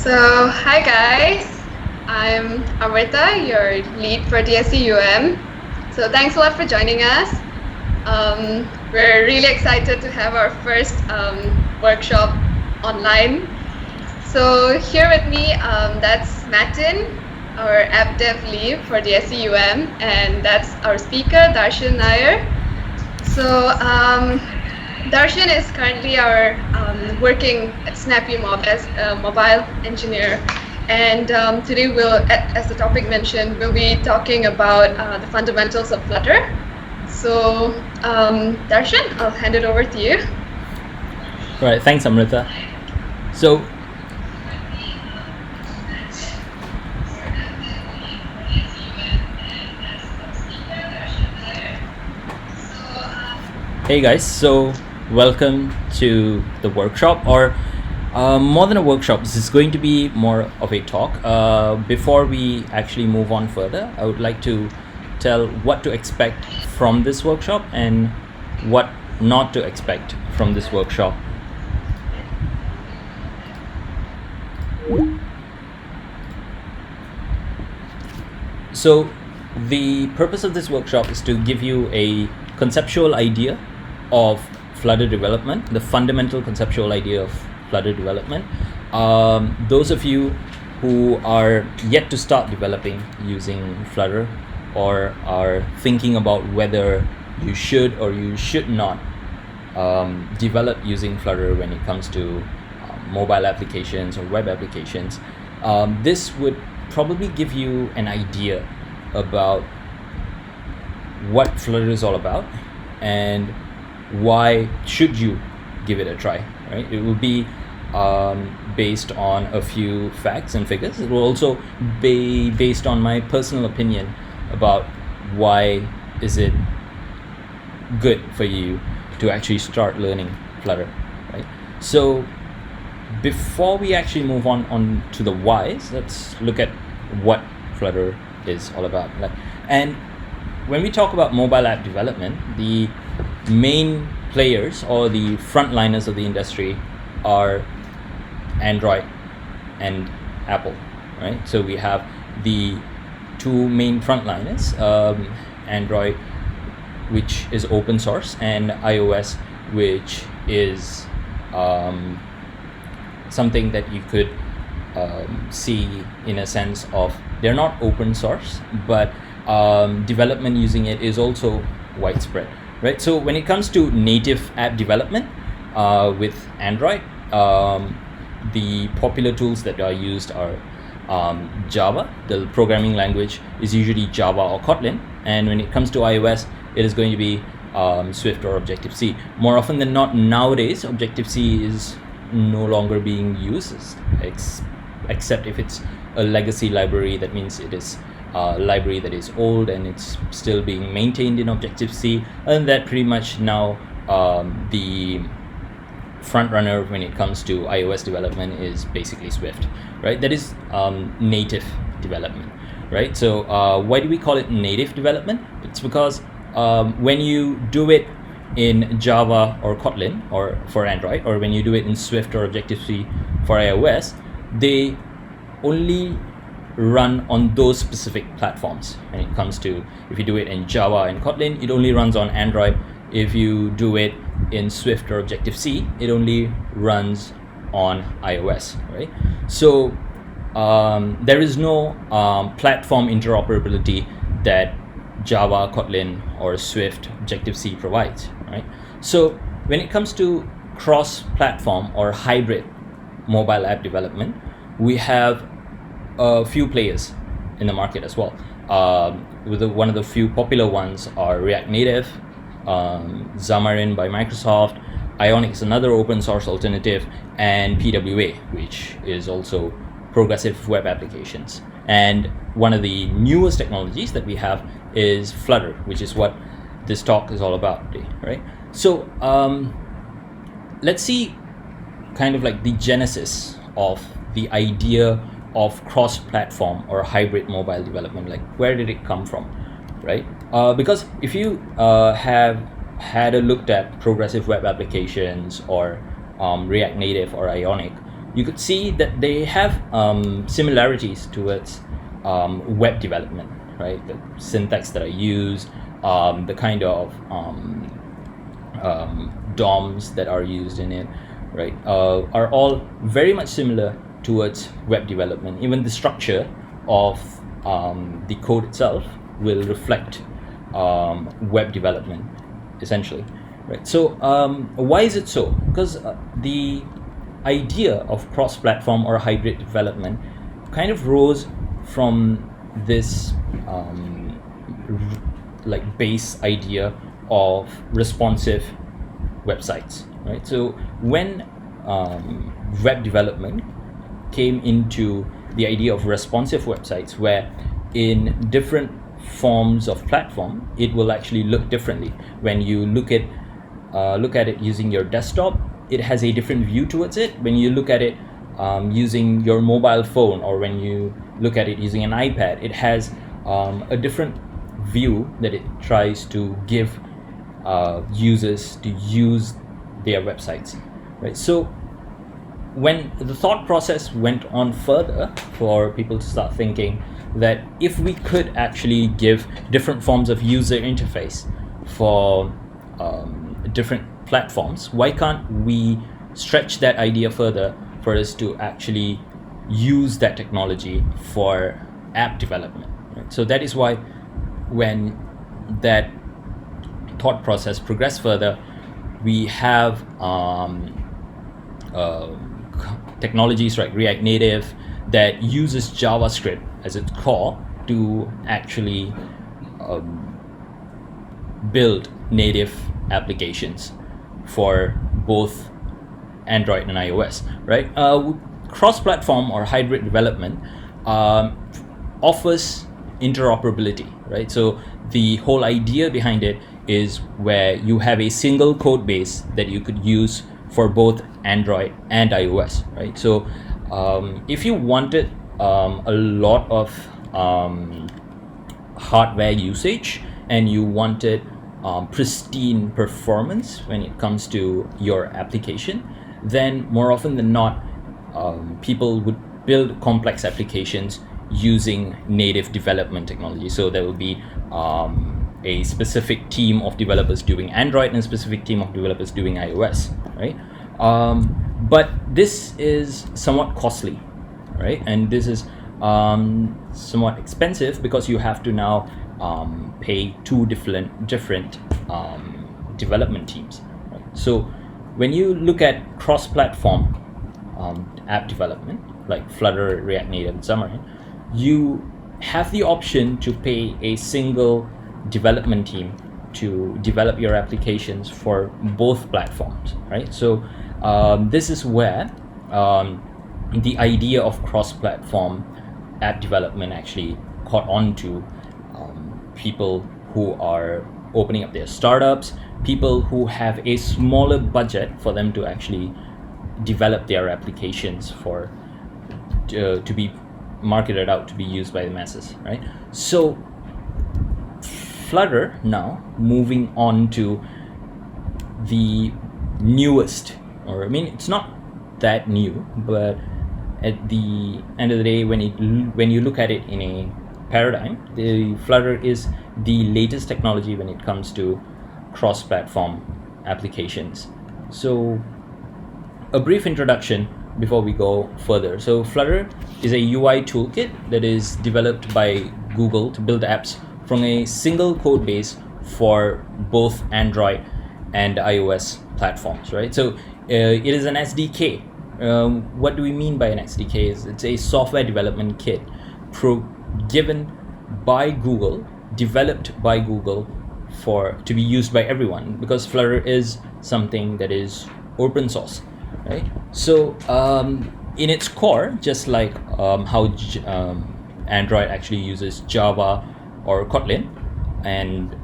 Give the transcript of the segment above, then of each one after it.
So, hi guys, I'm Amrita, your lead for DSC So thanks a lot for joining us. We're really excited to have our first workshop online. So here with me, that's Matin, our app dev lead for DSC and that's our speaker, Darsshan Nair. So Darsshan is currently our working at Snappymob as a mobile engineer. And today as the topic mentioned, we'll be talking about the fundamentals of Flutter. So Darsshan, I'll hand it over to you. All right, thanks Amrita. So hey guys, so welcome to the workshop, or more than a workshop, this is going to be more of a talk. Before we actually move on further, I would like to tell what to expect from this workshop and what not to expect from this workshop. So the purpose of this workshop is to give you a conceptual idea of Flutter development, the fundamental conceptual idea of Flutter development. Those of you who are yet to start developing using Flutter or are thinking about whether you should or you should not develop using Flutter when it comes to mobile applications or web applications, this would probably give you an idea about what Flutter is all about and why should you give it a try, right? It will be based on a few facts and figures. It will also be based on my personal opinion about why is it good for you to actually start learning Flutter, right? So before we actually move on to the whys, let's look at what Flutter is all about. And when we talk about mobile app development, the main players or the frontliners of the industry are Android and Apple, right? So we have the two main frontliners, Android, which is open source, and iOS, which is something that you could see in a sense of they're not open source, but development using it is also widespread, right? So when it comes to native app development with Android, the popular tools that are used are Java. The programming language is usually Java or Kotlin, and when it comes to iOS, it is going to be Swift or Objective-C. More often than not nowadays, Objective-C is no longer being used, except if it's a legacy library. That means it is a library that is old and it's still being maintained in Objective-C. And that pretty much now the front runner when it comes to iOS development is basically Swift, right? That is native development, right? So why do we call it native development? It's because when you do it in Java or Kotlin or for Android, or when you do it in Swift or Objective-C for iOS, they only run on those specific platforms. When it comes to, if you do it in Java and Kotlin, it only runs on Android. If you do it in Swift or Objective-C, it only runs on iOS, right? So there is no platform interoperability that Java, Kotlin, or Swift, Objective-C provides, right? So when it comes to cross-platform or hybrid mobile app development, we have a few players in the market as well. One of the few popular ones are React Native, Xamarin by Microsoft, Ionic is another open source alternative, and PWA, which is also progressive web applications. And one of the newest technologies that we have is Flutter, which is what this talk is all about today, right? So let's see kind of like the genesis of the idea of cross-platform or hybrid mobile development. Like, where did it come from, right? Because if you have had a look at progressive web applications or React Native or Ionic, you could see that they have similarities towards web development, right? The syntax that I use, the kind of DOMs that are used in it, right, are all very much similar towards web development. Even the structure of the code itself will reflect web development, essentially, right? So why is it so? Because the idea of cross-platform or hybrid development kind of rose from this like base idea of responsive websites, right? So when web development came into the idea of responsive websites, where in different forms of platform it will actually look differently. When you look at it using your desktop, it has a different view towards it. When you look at it using your mobile phone, or when you look at it using an iPad, it has a different view that it tries to give users to use their websites, right? So when the thought process went on further for people to start thinking that if we could actually give different forms of user interface for different platforms, why can't we stretch that idea further for us to actually use that technology for app development, right? So that is why when that thought process progressed further, we have technologies like React Native that uses JavaScript as its core to actually build native applications for both Android and iOS, right? Cross-platform or hybrid development offers interoperability, right? So the whole idea behind it is where you have a single code base that you could use for both Android and iOS, right? So if you wanted a lot of hardware usage and you wanted pristine performance when it comes to your application, then more often than not, people would build complex applications using native development technology. So there will be a specific team of developers doing Android and a specific team of developers doing iOS, right? But this is somewhat costly, right? And this is somewhat expensive because you have to now pay two different development teams, right? So when you look at cross-platform app development like Flutter, React Native, and Xamarin, you have the option to pay a single development team to develop your applications for both platforms, right? So this is where the idea of cross-platform app development actually caught on to people who are opening up their startups, people who have a smaller budget for them to actually develop their applications for to be marketed out to be used by the masses, right? So Flutter now moving on to the newest, or I mean, it's not that new, but at the end of the day, when you look at it in a paradigm, the Flutter is the latest technology when it comes to cross-platform applications. So a brief introduction before we go further. So Flutter is a UI toolkit that is developed by Google to build apps from a single code base for both Android and iOS platforms, right? So it is an SDK. What do we mean by an SDK? It's a software development kit given by Google, developed by Google to be used by everyone, because Flutter is something that is open source, right? So in its core, just like how Android actually uses Java or Kotlin and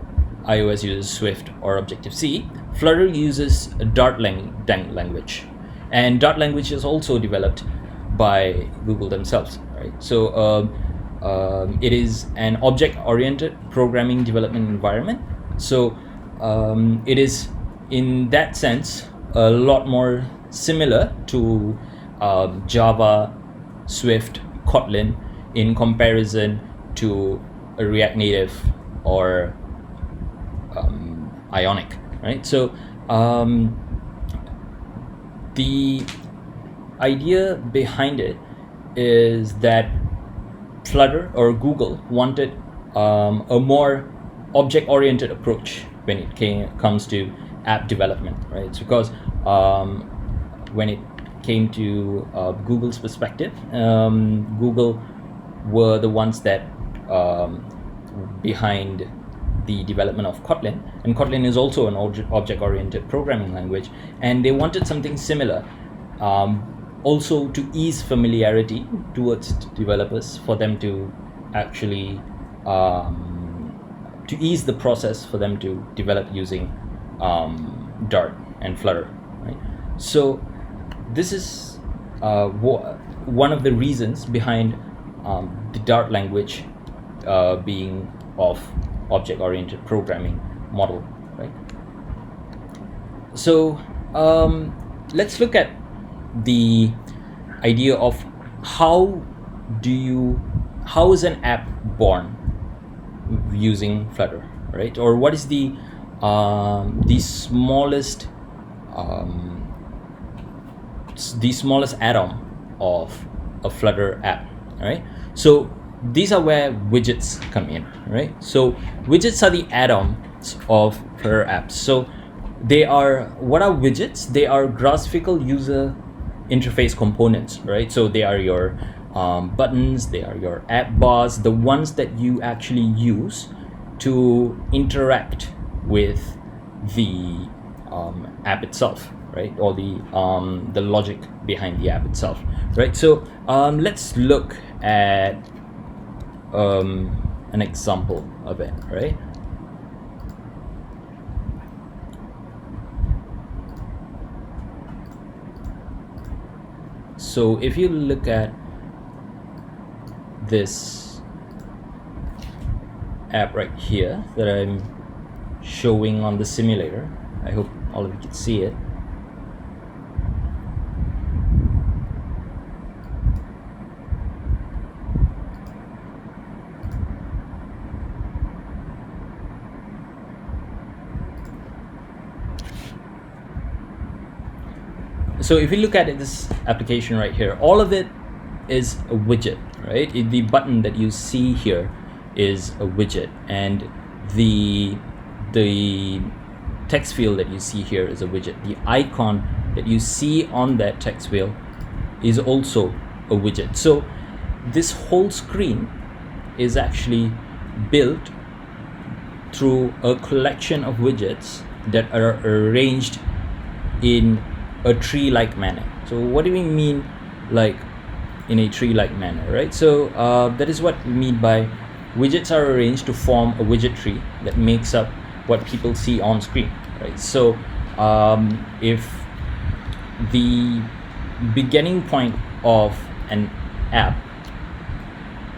iOS uses Swift or Objective-C, Flutter uses a Dart language, and Dart language is also developed by Google themselves, right? So it is an object-oriented programming development environment. So it is, in that sense, a lot more similar to Java, Swift, Kotlin in comparison to a React Native or Ionic, right? So the idea behind it is that Flutter or Google wanted a more object-oriented approach when it comes to app development, right? It's because when it came to Google's perspective, Google were the ones that behind the development of Kotlin, and Kotlin is also an object-oriented programming language, and they wanted something similar, also to ease familiarity towards developers, for them to actually to ease the process for them to develop using Dart and Flutter, right? So this is one of the reasons behind the Dart language being of object-oriented programming model, right? So let's look at the idea of how is an app born using Flutter, right? Or what is the smallest add-on of a Flutter app, right? So these are where widgets come in, right? So widgets are the add-ons of Flutter apps. So what are widgets? They are graphical user interface components, right? So they are your buttons, they are your app bars, the ones that you actually use to interact with the app itself, right? Or the logic behind the app itself, right? So let's look at an example of it, right? So if you look at this app right here that I'm showing on the simulator, I hope all of you can see it. So if you look at this application right here, all of it is a widget, right? The button that you see here is a widget, and the text field that you see here is a widget. The icon that you see on that text field is also a widget. So this whole screen is actually built through a collection of widgets that are arranged in a tree-like manner. So what do we mean like in a tree-like manner, right? So that is what we mean by widgets are arranged to form a widget tree that makes up what people see on screen, right? So if the beginning point of an app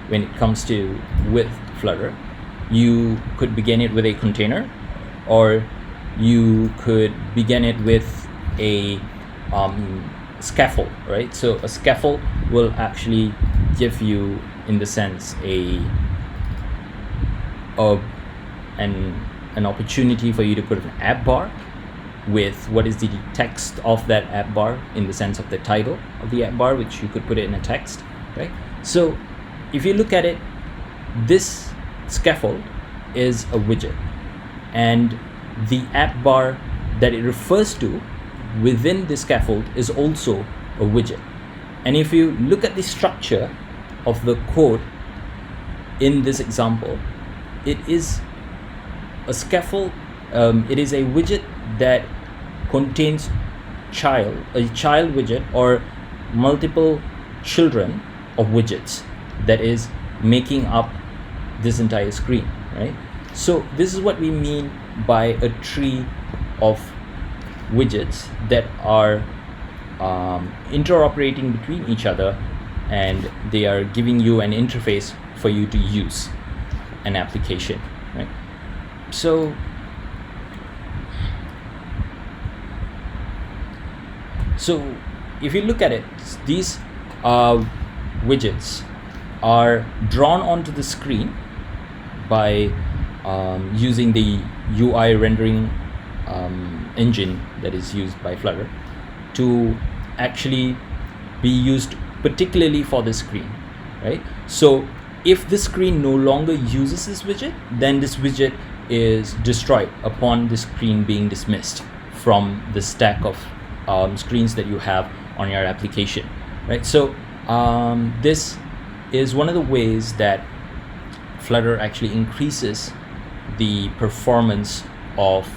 when it comes to with Flutter, you could begin it with a container, or you could begin it with a scaffold, right? So a scaffold will actually give you, in the sense, an opportunity for you to put an app bar with what is the text of that app bar, in the sense of the title of the app bar, which you could put it in a text, right? So if you look at it, this scaffold is a widget, and the app bar that it refers to within the scaffold is also a widget. And if you look at the structure of the code in this example, it is a scaffold, it is a widget that contains a child widget, or multiple children of widgets, that is making up this entire screen, right? So this is what we mean by a tree of widgets that are interoperating between each other, and they are giving you an interface for you to use an application, right? So if you look at it, these widgets are drawn onto the screen by using the UI rendering engine that is used by Flutter to actually be used particularly for the screen, right? So if the screen no longer uses this widget, then this widget is destroyed upon the screen being dismissed from the stack of screens that you have on your application, right? So this is one of the ways that Flutter actually increases the performance of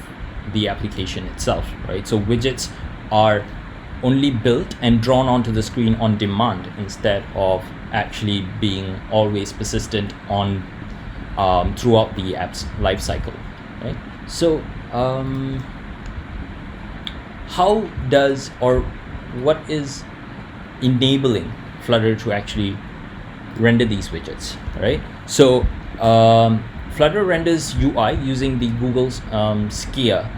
the application itself, right? So widgets are only built and drawn onto the screen on demand instead of actually being always persistent on throughout the app's life cycle, right? So how does, or what is enabling Flutter to actually render these widgets, right? So Flutter renders UI using the Google's Skia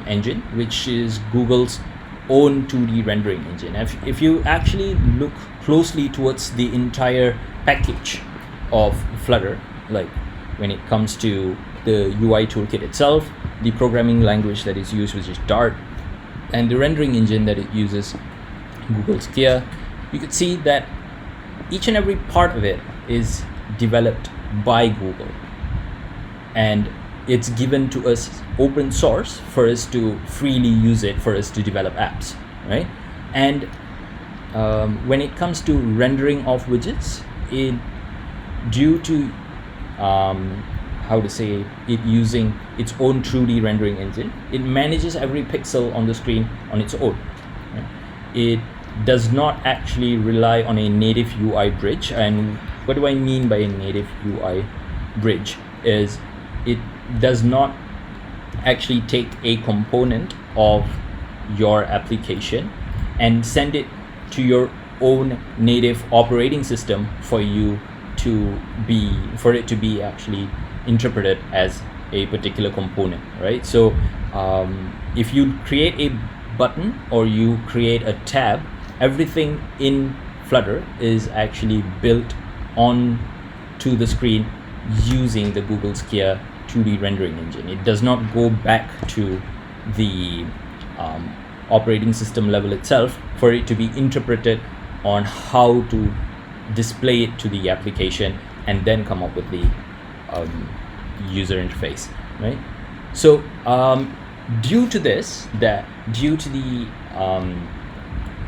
engine, which is Google's own 2D rendering engine. If you actually look closely towards the entire package of Flutter, like when it comes to the UI toolkit itself, the programming language that is used, which is Dart, and the rendering engine that it uses, Google Skia, you could see that each and every part of it is developed by Google, and it's given to us open source for us to freely use it, for us to develop apps, right? And when it comes to rendering of widgets, due to how to say it, using its own 2D rendering engine, it manages every pixel on the screen on its own, right? It does not actually rely on a native UI bridge. And what do I mean by a native UI bridge is it does not actually take a component of your application and send it to your own native operating system for it to be actually interpreted as a particular component, right? So if you create a button or you create a tab, everything in Flutter is actually built on to the screen using the Google Skia 2D rendering engine. It does not go back to the operating system level itself for it to be interpreted on how to display it to the application and then come up with the user interface, right? So due to the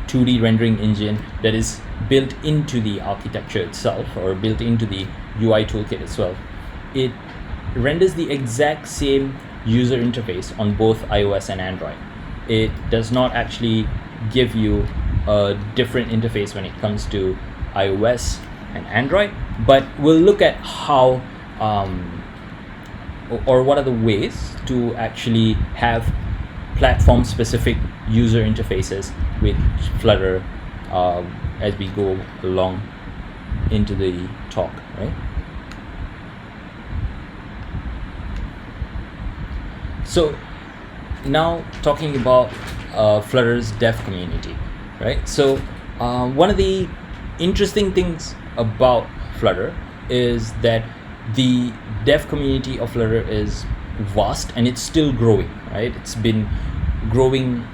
2D rendering engine that is built into the architecture itself, or built into the UI toolkit itself, it renders the exact same user interface on both iOS and Android. It does not actually give you a different interface when it comes to iOS and Android, but we'll look at how or what are the ways to actually have platform specific user interfaces with Flutter as we go along into the talk, right? So now talking about Flutter's dev community, right? So one of the interesting things about Flutter is that the dev community of Flutter is vast and it's still growing, right? It's been growing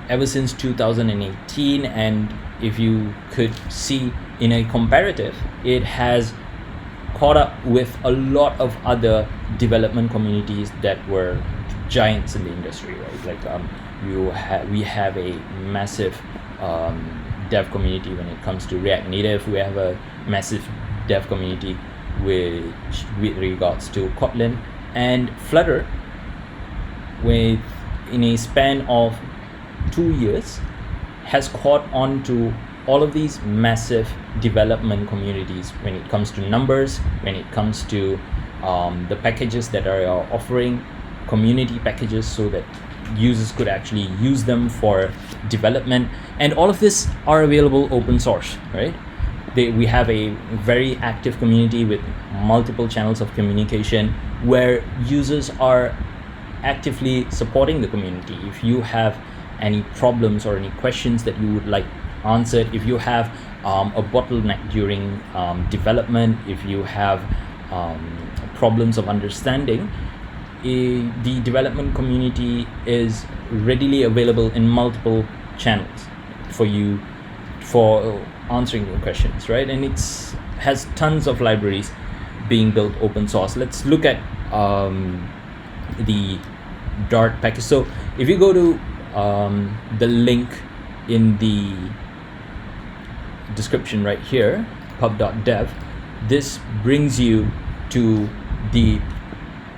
ever since 2018, and if you could see in a comparative, it has caught up with a lot of other development communities that were giants in the industry, right? Like we have a massive dev community when it comes to React Native. We have a massive dev community with regards to Kotlin, and Flutter, in a span of 2 years, has caught on to all of these massive development communities when it comes to numbers, when it comes to the packages that are offering, community packages, so that users could actually use them for development, and all of this are available open source, right? We have a very active community with multiple channels of communication where users are actively supporting the community. If you have any problems or any questions that you would like answered, if you have a bottleneck during development, if you have problems of understanding, the development community is readily available in multiple channels for you for answering your questions, right? And it's has tons of libraries being built open source. Let's look at the Dart package. So if you go to the link in the description right here, pub.dev, this brings you to the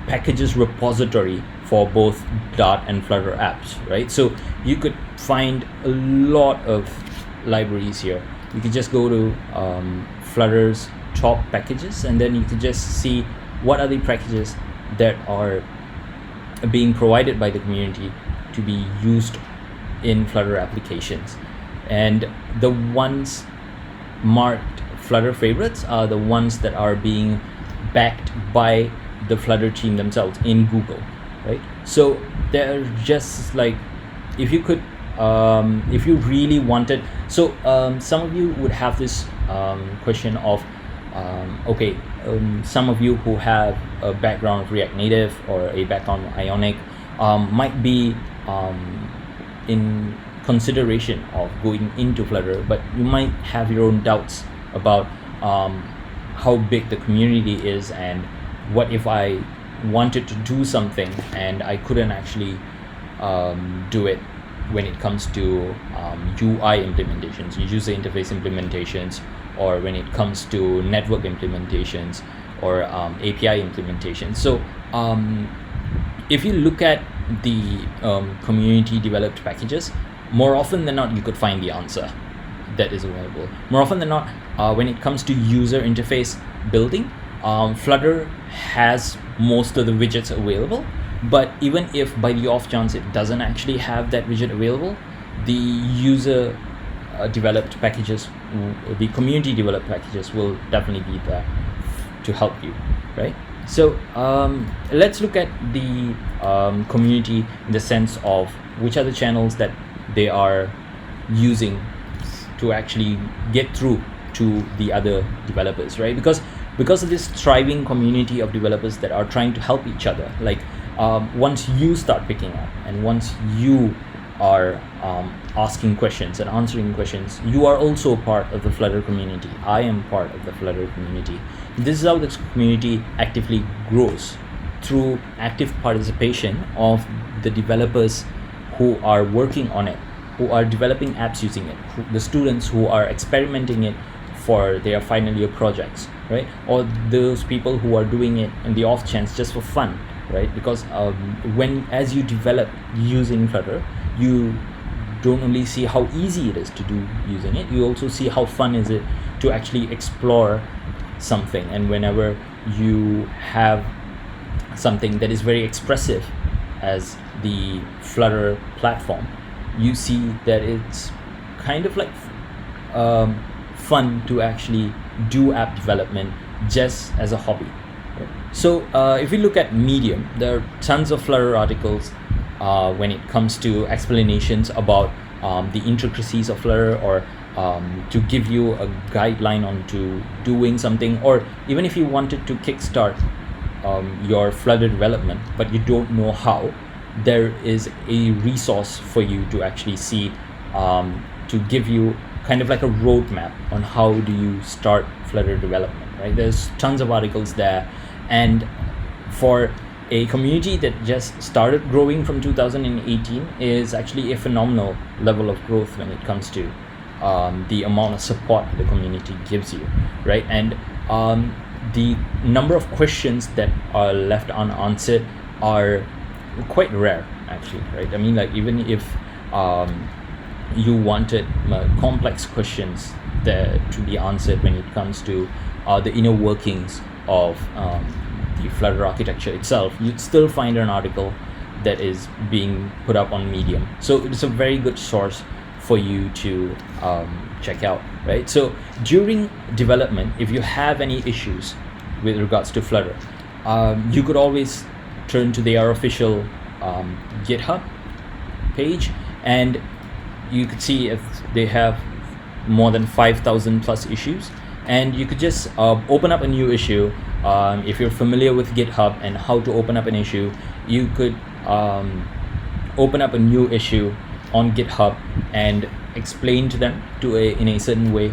packages repository for both Dart and Flutter apps, right? So you could find a lot of libraries here. You could just go to Flutter's top packages, and then you could just see what are the packages that are being provided by the community to be used in Flutter applications. And the ones marked Flutter favorites are the ones that are being backed by the Flutter team themselves in Google, right? So they're just like, if you could, if you really wanted, so some of you would have this question of, okay, some of you who have a background of React Native or a background of Ionic might be in consideration of going into Flutter, but you might have your own doubts about how big the community is, and what if I wanted to do something and I couldn't actually do it when it comes to UI implementations, user interface implementations, or when it comes to network implementations or API implementations. So if you look at the community developed packages, more often than not you could find the answer that is available. More often than not, when it comes to user interface building, Flutter has most of the widgets available, but even if by the off chance it doesn't actually have that widget available, the user developed packages, the community developed packages will definitely be there to help you, right? So let's look at the community in the sense of which are the channels that they are using to actually get through to the other developers, right? Because of this thriving community of developers that are trying to help each other, like once you start picking up and once you are asking questions and answering questions, you are also part of the Flutter community. I am part of the Flutter community. This is how this community actively grows, through active participation of the developers who are working on it, who are developing apps using it, the students who are experimenting it for their final year projects, right? Or those people who are doing it in the off chance just for fun, right? Because as you develop using Flutter, you don't only see how easy it is to do using it, you also see how fun is it to actually explore something. And whenever you have something that is very expressive as the Flutter platform, you see that it's kind of like fun to actually do app development just as a hobby. So if we look at Medium, there are tons of Flutter articles when it comes to explanations about the intricacies of Flutter, or to give you a guideline on to doing something, or even if you wanted to kickstart your Flutter development but you don't know how, there is a resource for you to actually see, to give you kind of like a roadmap on how do you start Flutter development, right? There's tons of articles there, and for a community that just started growing from 2018 is actually a phenomenal level of growth when it comes to the amount of support the community gives you, right? And the number of questions that are left unanswered are quite rare, actually, right? I mean, like, even if you wanted complex questions to be answered when it comes to the inner workings of the Flutter architecture itself, you'd still find an article that is being put up on Medium. So it's a very good source for you to check out, right? So during development, if you have any issues with regards to Flutter, you could always turn to their official GitHub page, and you could see if they have more than 5,000 plus issues, and you could just open up a new issue. If you're familiar with GitHub and how to open up an issue, you could open up a new issue on GitHub and explain to them in a certain way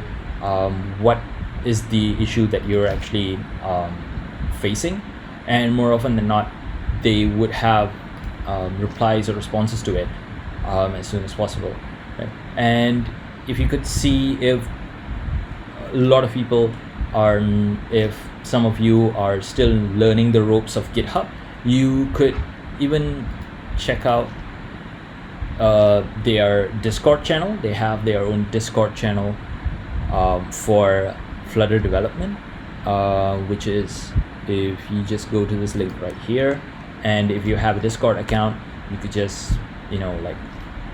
what is the issue that you're actually facing, and more often than not they would have replies or responses to it as soon as possible, right? And if you could see if a lot of people are, if some of you are still learning the ropes of GitHub, you could even check out their Discord channel. They have their own Discord channel for Flutter development, which is, if you just go to this link right here, and if you have a Discord account, you could just like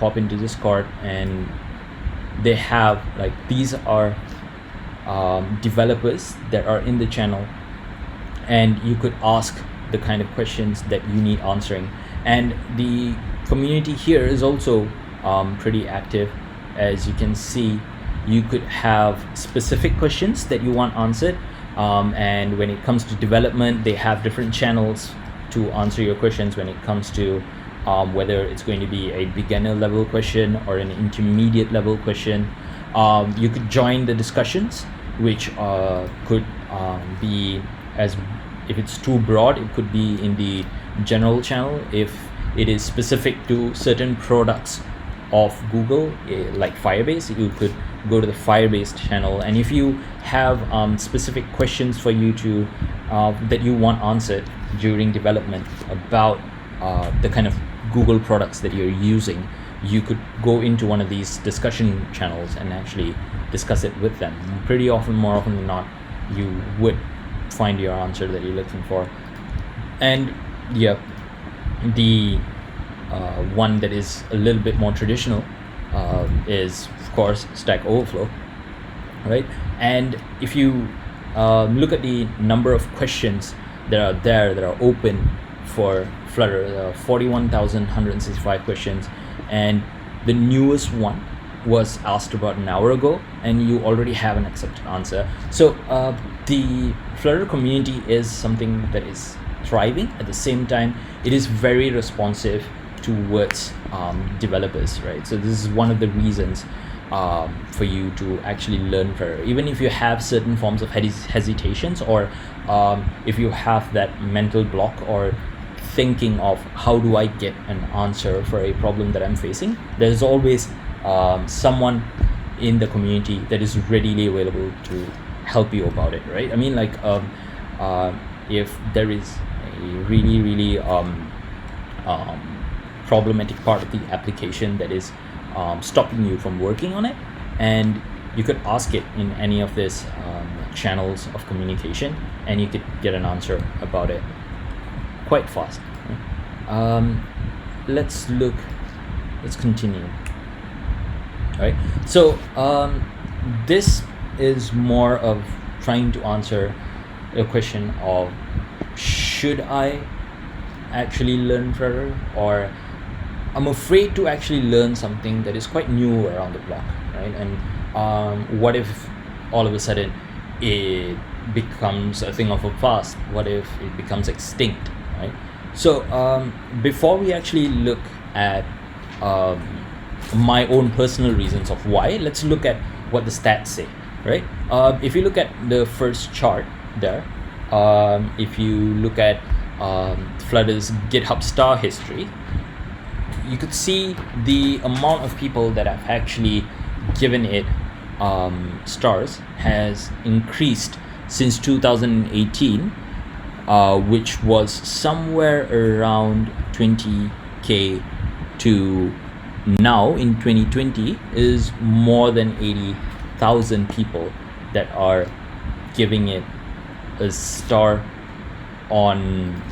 pop into Discord, and they have like, these are developers that are in the channel, and you could ask the kind of questions that you need answering. And the community here is also pretty active. As you can see, you could have specific questions that you want answered, and when it comes to development, they have different channels to answer your questions when it comes to whether it's going to be a beginner level question or an intermediate level question. You could join the discussions, which could be, as if it's too broad, it could be in the general channel. If it is specific to certain products of Google, like Firebase, you could go to the Firebase channel. And if you have specific questions for you to that you want answered during development about the kind of Google products that you're using, you could go into one of these discussion channels and actually discuss it with them. Pretty often, more often than not, you would find your answer that you're looking for. And yeah, the one that is a little bit more traditional is, of course, Stack Overflow, right? And if you look at the number of questions that are there that are open for Flutter, there are 41,165 questions, and the newest one was asked about an hour ago, and you already have an accepted answer. So the Flutter community is something that is thriving. At the same time, it is very responsive towards developers, right? So this is one of the reasons for you to actually learn Flutter. Even if you have certain forms of hesitations, or if you have that mental block, or thinking of how do I get an answer for a problem that I'm facing, there's always someone in the community that is readily available to help you about it, right? I mean, like if there is a really problematic part of the application that is stopping you from working on it, and you could ask it in any of these channels of communication, and you could get an answer about it quite fast. Let's continue. All right, so this is more of trying to answer a question of, should I actually learn Flutter, or I'm afraid to actually learn something that is quite new around the block, right? And what if all of a sudden it becomes a thing of the past? What if it becomes extinct, right? So before we actually look at my own personal reasons of why, let's look at what the stats say, right? If you look at the first chart there, if you look at Flutter's GitHub star history, you could see the amount of people that have actually given it stars has increased since 2018, which was somewhere around 20k, to now in 2020 is more than 80,000 people that are giving it a star on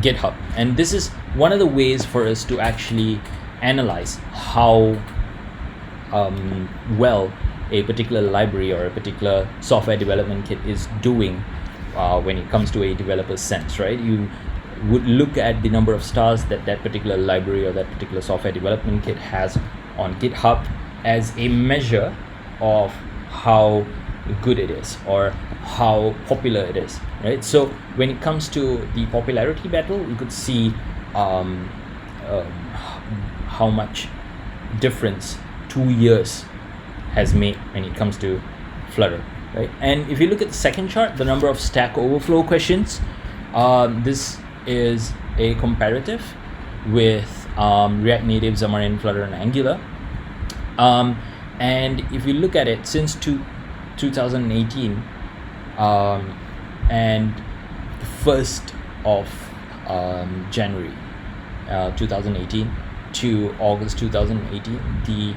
GitHub. And this is one of the ways for us to actually analyze how well a particular library or a particular software development kit is doing when it comes to a developer's sense, right? would look at the number of stars that that particular library or that particular software development kit has on GitHub as a measure of how good it is or how popular it is, right? So when it comes to the popularity battle, you could see how much difference 2 years has made when it comes to Flutter, right? And if you look at the second chart, the number of Stack Overflow questions, this is a comparative with React Native, Xamarin, Flutter, and Angular. And if you look at it since 2018 and the 1st of January 2018 to August 2018, the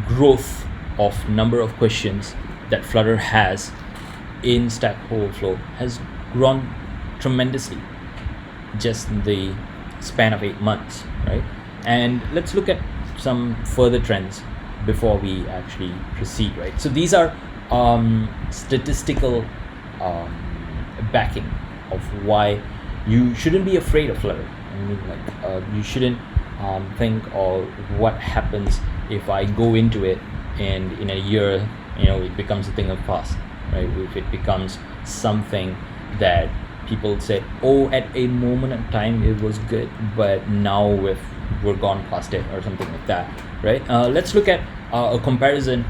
growth of number of questions that Flutter has in Stack Overflow has grown tremendously just in the span of 8 months, right? And let's look at some further trends before we actually proceed, right? So these are statistical backing of why you shouldn't be afraid of Flutter. I mean, like you shouldn't think, or what happens if I go into it and in a year, it becomes a thing of past, right? If it becomes something that people said, oh, at a moment in time it was good, but now we're gone past it, or something like that, right? Let's look at a comparison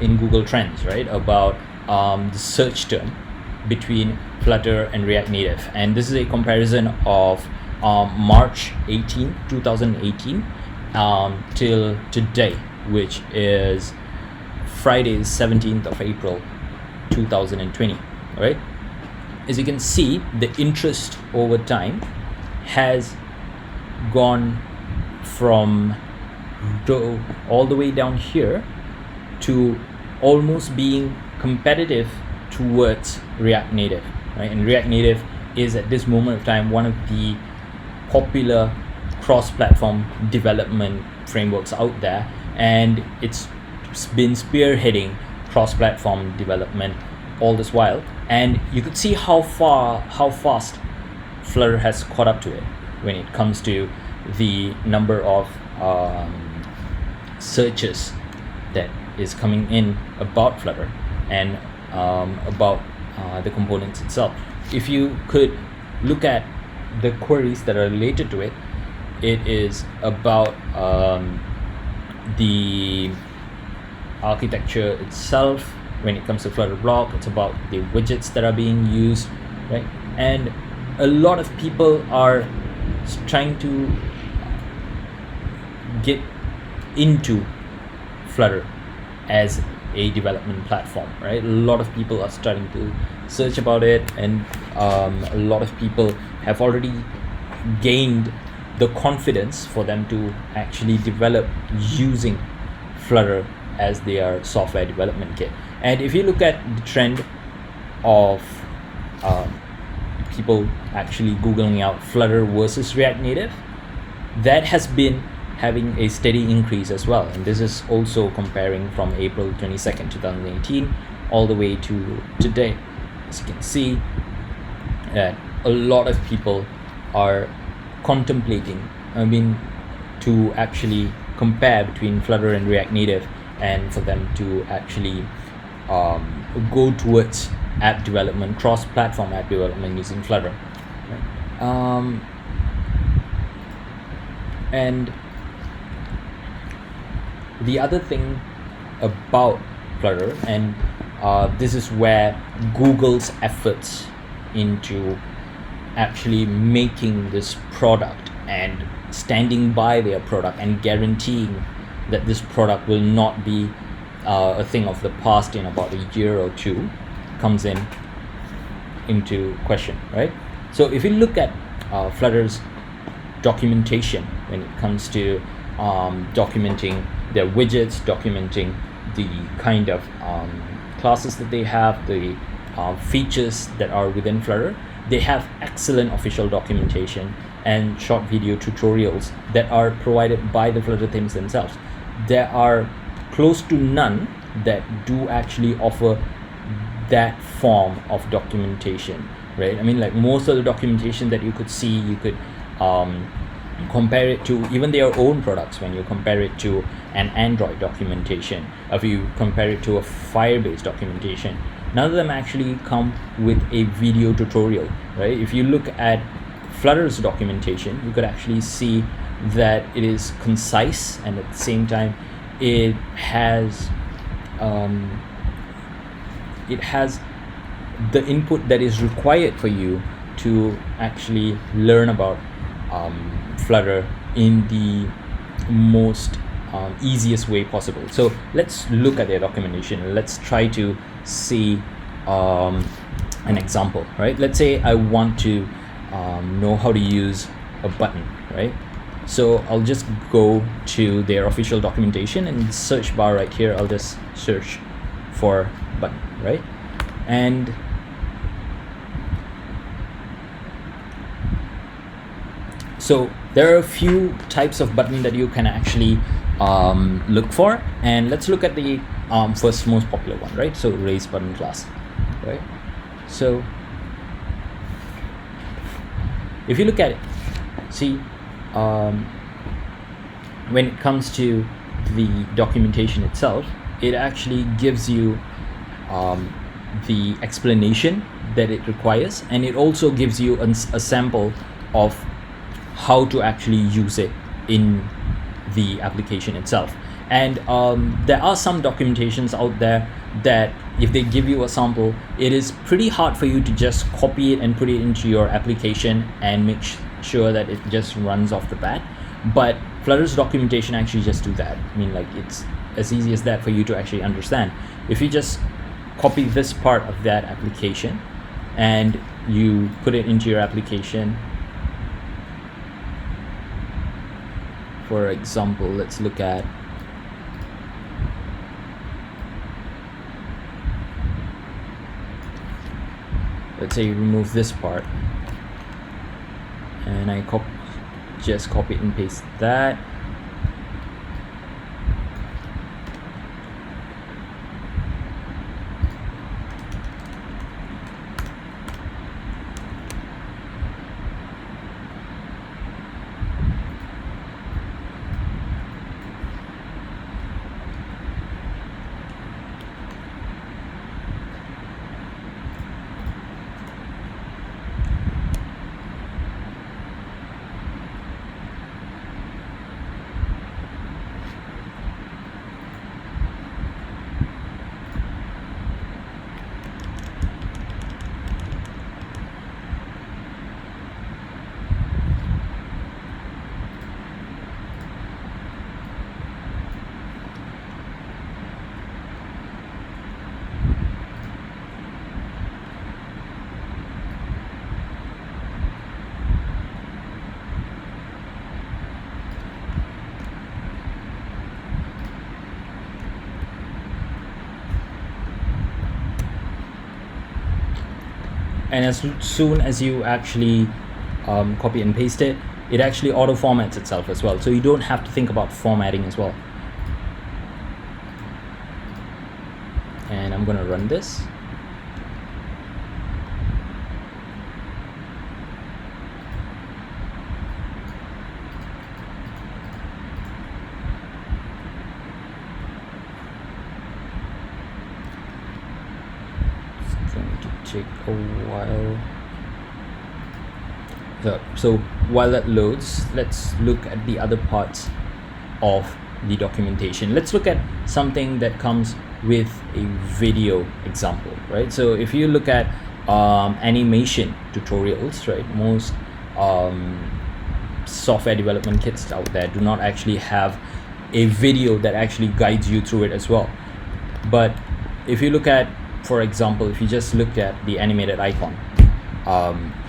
in Google Trends, right, about the search term between Flutter and React Native. And this is a comparison of March 18, 2018 till today, which is Friday, 17th of April 2020, right? As you can see, the interest over time has gone from all the way down here to almost being competitive towards React Native, right? And React Native is at this moment of time one of the popular cross-platform development frameworks out there, and it's been spearheading cross-platform development all this while. And you could see how fast Flutter has caught up to it when it comes to the number of searches that is coming in about Flutter and about the components itself. If you could look at the queries that are related to it, it is about the architecture itself. When it comes to Flutter block, it's about the widgets that are being used, right? And a lot of people are trying to get into Flutter as a development platform, right? A lot of people are starting to search about it, and a lot of people have already gained the confidence for them to actually develop using Flutter as their software development kit. And if you look at the trend of people actually Googling out Flutter versus React Native, that has been having a steady increase as well. And this is also comparing from April 22nd, 2018 all the way to today. As you can see, that a lot of people are contemplating, to actually compare between Flutter and React Native, and for them to actually go towards app development, cross-platform app development using Flutter. Right? And the other thing about Flutter, and this is where Google's efforts into actually making this product and standing by their product and guaranteeing that this product will not be a thing of the past in about a year or two, comes into question, right? So if you look at Flutter's documentation when it comes to documenting their widgets, documenting the kind of classes that they have, the features that are within Flutter, they have excellent official documentation and short video tutorials that are provided by the Flutter teams themselves. There are close to none that do actually offer that form of documentation, right? I mean, like most of the documentation that you could see, you could compare it to even their own products. When you compare it to an Android documentation, if you compare it to a Firebase documentation, none of them actually come with a video tutorial, right? If you look at Flutter's documentation, you could actually see that it is concise, and at the same time it has the input that is required for you to actually learn about Flutter in the most easiest way possible. So let's look at their documentation. Let's try to see an example, right? Let's say I want to know how to use a button, right? So I'll just go to their official documentation, and in the search bar right here, I'll just search for button, right? And so there are a few types of button that you can actually look for, and let's look at the first most popular one, right? So raise button class, right? So if you look at it, see, when it comes to the documentation itself, it actually gives you the explanation that it requires, and it also gives you a sample of how to actually use it in the application itself. And there are some documentations out there that if they give you a sample, it is pretty hard for you to just copy it and put it into your application and make sure that it just runs off the bat. But Flutter's documentation actually just do that. I mean, like, it's as easy as that for you to actually understand. If you just copy this part of that application and you put it into your application, for example, let's look at, let's say you remove this part, and I just copy and paste that. And as soon as you actually copy and paste it, it actually auto formats itself as well, so you don't have to think about formatting as well. And I'm gonna run this. Take a while. So while that loads, let's look at the other parts of the documentation. Let's look at something that comes with a video example, right? So if you look at animation tutorials, right, most software development kits out there do not actually have a video that actually guides you through it as well. But if you look at, for example, if you just look at the animated icon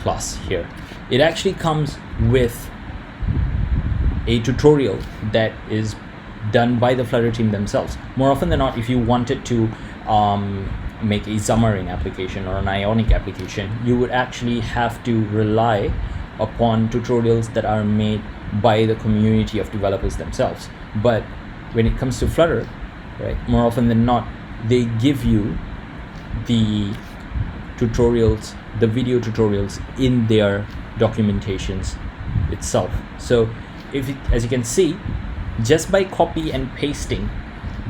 class here, it actually comes with a tutorial that is done by the Flutter team themselves. More often than not, if you wanted to make a Xamarin application or an Ionic application, you would actually have to rely upon tutorials that are made by the community of developers themselves. But when it comes to Flutter, right, more often than not, they give you the tutorials, the video tutorials in their documentations itself. So as you can see, just by copy and pasting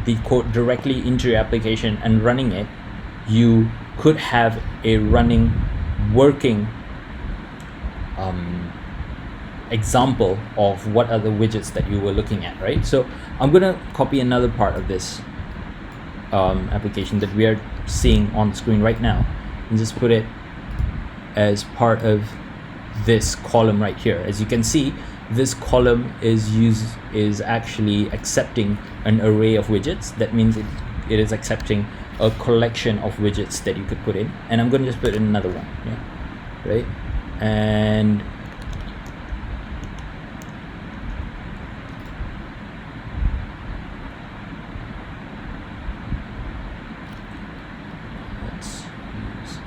the code directly into your application and running it, you could have a working example of what are the widgets that you were looking at, right? So I'm gonna copy another part of this application that we are seeing on the screen right now and just put it as part of this column right here. As you can see, this column is actually accepting an array of widgets. That means it is accepting a collection of widgets that you could put in, and I'm going to just put in another one, yeah, right? And let's use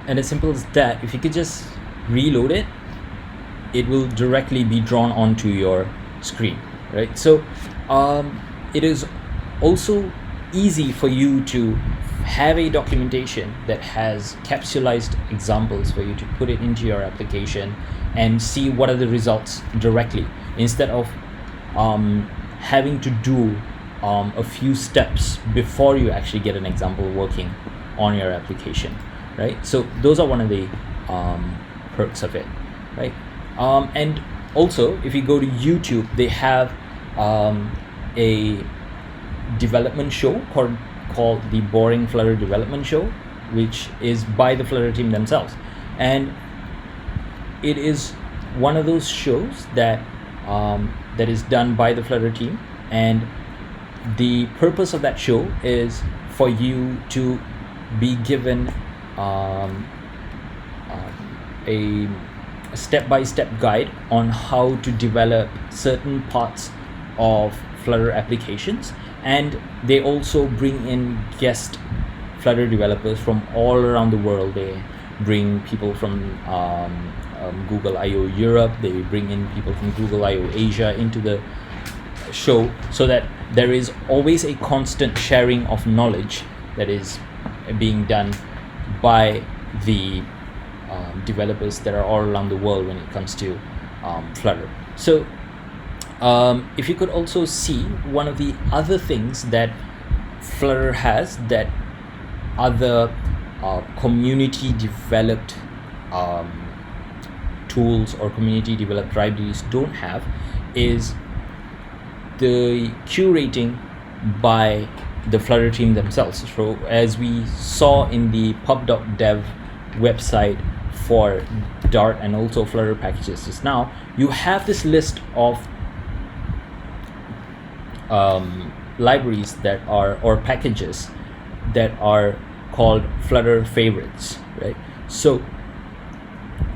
and as simple as that, if you could just reload it, it will directly be drawn onto your screen, right? So it is also easy for you to have a documentation that has capsulized examples for you to put it into your application and see what are the results directly, instead of having to do a few steps before you actually get an example working on your application, right? So those are one of the perks of it, right? And also, if you go to YouTube, they have a development show called the Boring Flutter Development Show, which is by the Flutter team themselves, and it is one of those shows that that is done by the Flutter team, and the purpose of that show is for you to be given a step-by-step guide on how to develop certain parts of Flutter applications, and they also bring in guest Flutter developers from all around the world. They bring people from Google I/O Europe, they bring in people from Google I/O Asia into the show, so that there is always a constant sharing of knowledge that is being done by the developers that are all around the world when it comes to Flutter. So if you could also see, one of the other things that Flutter has that other community developed tools or community developed libraries don't have is the curating by the Flutter team themselves. So as we saw in the pub.dev website for Dart and also Flutter packages just now, you have this list of libraries that are, or packages that are called Flutter favorites, right? So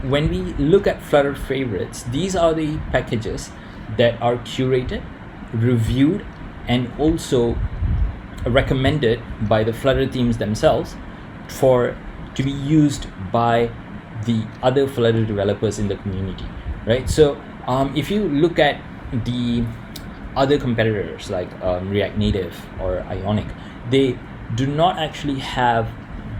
when we look at Flutter favorites, these are the packages that are curated, reviewed, and also recommended by the Flutter teams themselves to be used by the other Flutter developers in the community, right? So if you look at the other competitors like React Native or Ionic, they do not actually have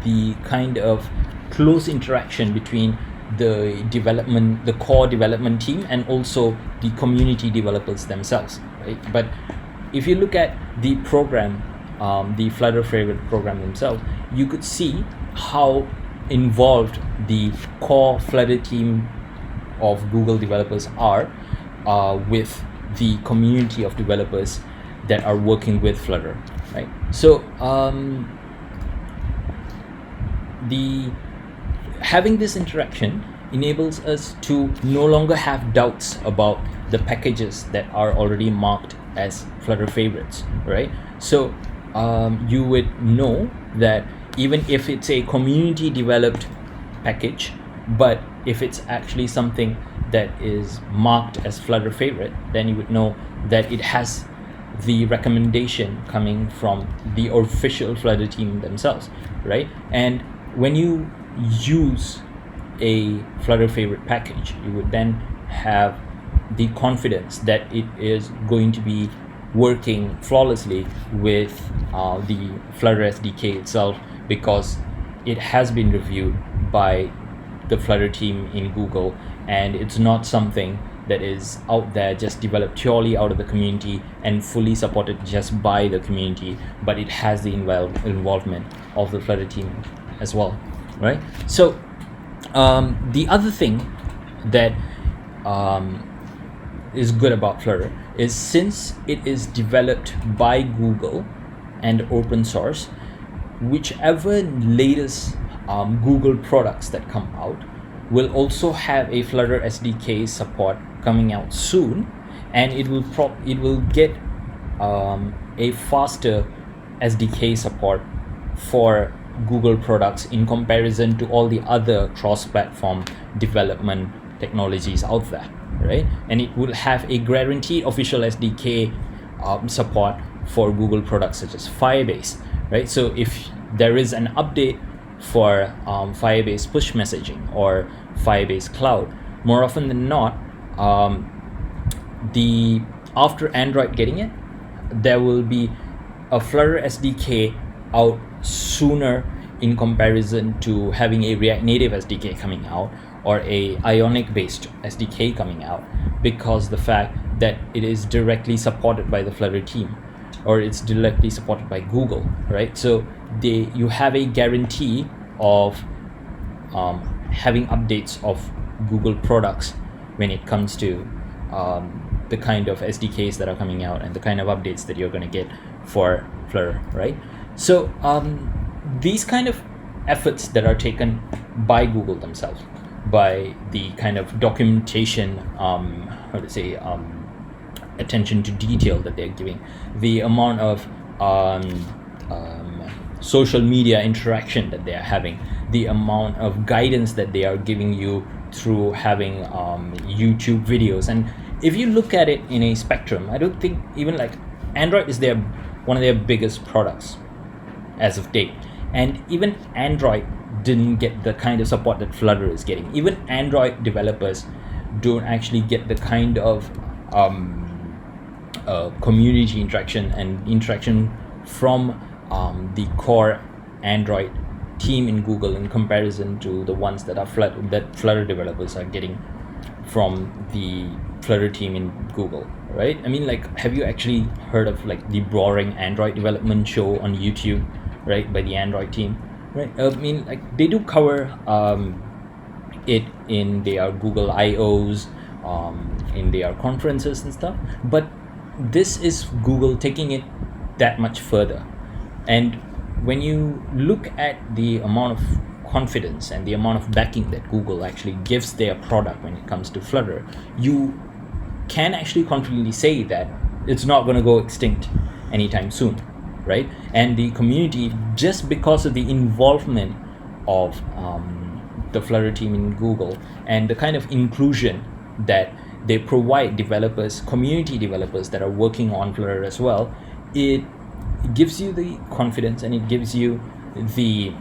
the kind of close interaction between the core development team and also the community developers themselves, right? But if you look at the program, the Flutter favorite program themselves, you could see how involved the core Flutter team of Google developers are with the community of developers that are working with Flutter, right? So having this interaction enables us to no longer have doubts about the packages that are already marked as Flutter favorites, right? So you would know that even if it's a community developed package, but if it's actually something that is marked as Flutter favorite, then you would know that it has the recommendation coming from the official Flutter team themselves, right? And when you use a Flutter favorite package, you would then have the confidence that it is going to be working flawlessly with the Flutter SDK itself, because it has been reviewed by the Flutter team in Google, and it's not something that is out there just developed purely out of the community and fully supported just by the community, but it has the involvement of the Flutter team as well, right? So the other thing that is good about Flutter is, since it is developed by Google and open source, whichever latest Google products that come out will also have a Flutter SDK support coming out soon, and it will get a faster SDK support for Google products in comparison to all the other cross-platform development technologies out there, right? And it will have a guaranteed official SDK support for Google products such as Firebase, right? So if there is an update for Firebase push messaging or Firebase Cloud, more often than not, after Android getting it, there will be a Flutter SDK out sooner in comparison to having a React Native SDK coming out or a Ionic based SDK coming out, because the fact that it is directly supported by the Flutter team, or it's directly supported by Google, right? So you have a guarantee of having updates of Google products when it comes to the kind of SDKs that are coming out and the kind of updates that you're going to get for Flutter, right? So these kind of efforts that are taken by Google themselves, by the kind of documentation, attention to detail that they're giving, the amount of social media interaction that they are having, the amount of guidance that they are giving you through having YouTube videos. And if you look at it in a spectrum, I don't think even like Android is one of their biggest products as of date, and even Android didn't get the kind of support that Flutter is getting. Even Android developers don't actually get the kind of community interaction and interaction from the core Android team in Google in comparison to the ones that Flutter developers are getting from the Flutter team in Google, right? I mean, like, have you actually heard of like the Boring Android Development Show on YouTube, right, by the Android team, right? I mean, like, they do cover it in their Google I/Os, in their conferences and stuff, but this is Google taking it that much further. And when you look at the amount of confidence and the amount of backing that Google actually gives their product when it comes to Flutter, you can actually confidently say that it's not going to go extinct anytime soon, right? And the community, just because of the involvement of the Flutter team in Google and the kind of inclusion that they provide developers, community developers that are working on Flutter as well, it gives you the confidence and it gives you the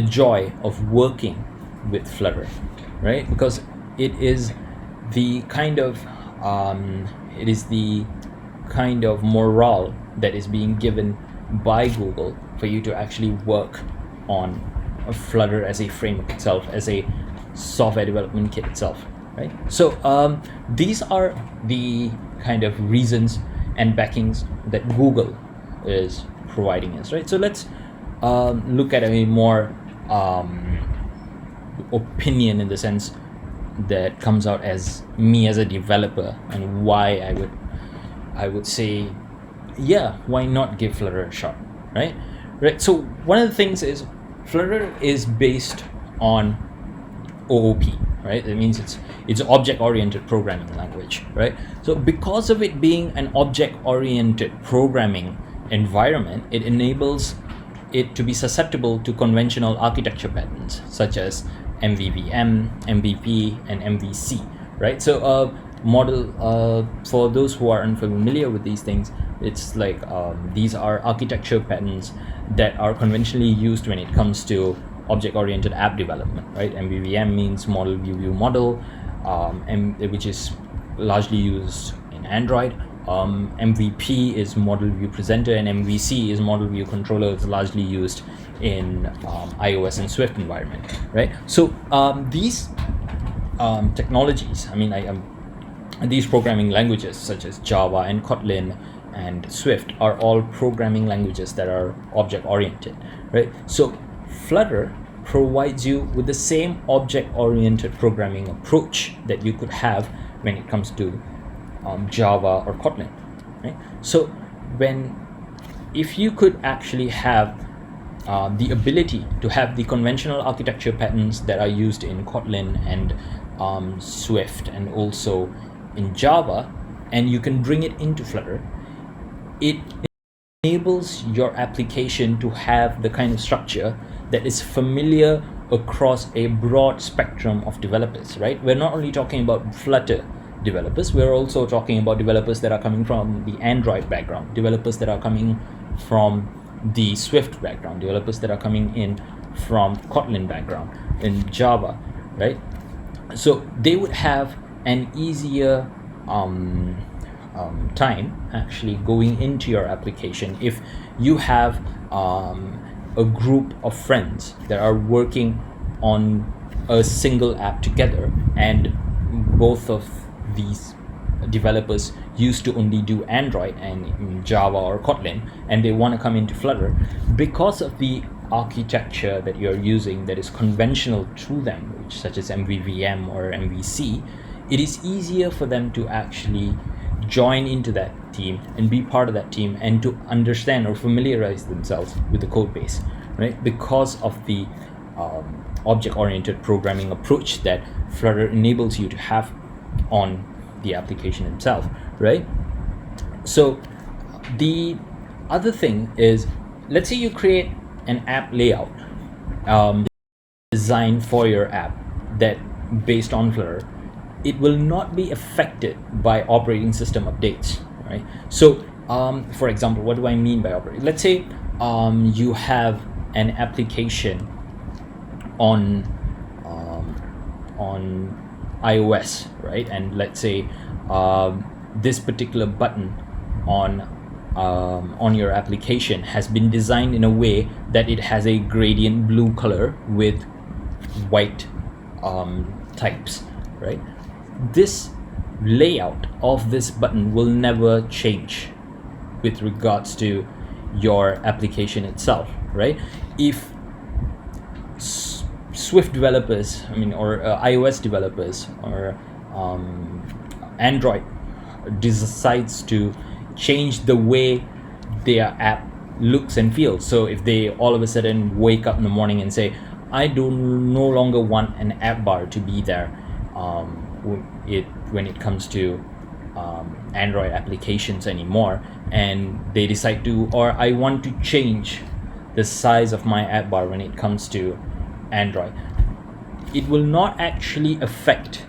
joy of working with Flutter, right? Because it is the kind of morale that is being given by Google for you to actually work on Flutter as a framework itself, as a software development kit itself, right? So these are the kind of reasons and backings that Google is providing us, right? So let's look at a more opinion in the sense that comes out as me as a developer, and why I would say, yeah, why not give Flutter a shot, right? So one of the things is Flutter is based on OOP, right? That means it's object-oriented programming language, right? So because of it being an object-oriented programming environment, it enables it to be susceptible to conventional architecture patterns such as MVVM, MVP, and MVC, right? So model, for those who are unfamiliar with these things, It's like these are architecture patterns that are conventionally used when it comes to object-oriented app development, right? MVVM means model view view model, which is largely used in Android. MVP is model view presenter, and MVC is model view controller. It's largely used in iOS and Swift environment, right? So these technologies, these programming languages such as Java and Kotlin and Swift are all programming languages that are object-oriented, right? So Flutter provides you with the same object-oriented programming approach that you could have when it comes to Java or Kotlin, right? So if you could actually have the ability to have the conventional architecture patterns that are used in Kotlin and Swift and also in Java, and you can bring it into Flutter, it enables your application to have the kind of structure that is familiar across a broad spectrum of developers, right? We're not only talking about Flutter developers, we're also talking about developers that are coming from the Android background, developers that are coming from the Swift background, developers that are coming in from Kotlin background, in Java, right? So they would have an easier time actually going into your application if you have a group of friends that are working on a single app together, and both of these developers used to only do Android and Java or Kotlin, and they want to come into Flutter. Because of the architecture that you're using that is conventional to them, which such as MVVM or MVC, it is easier for them to actually join into that team and be part of that team and to understand or familiarize themselves with the code base, right? Because of the object-oriented programming approach that Flutter enables you to have on the application itself, right? So the other thing is, let's say you create an app layout designed for your app that based on Flutter, it will not be affected by operating system updates, right? So for example, what do I mean by operating? Let's say you have an application on iOS, right? And let's say this particular button on your application has been designed in a way that it has a gradient blue color with white types, right? This layout of this button will never change with regards to your application itself, right? If Swift developers, or iOS developers or Android decides to change the way their app looks and feels, so if they all of a sudden wake up in the morning and say, I no longer want an app bar to be there when it comes to Android applications anymore, and they decide to, or I want to change the size of my app bar when it comes to Android, it will not actually affect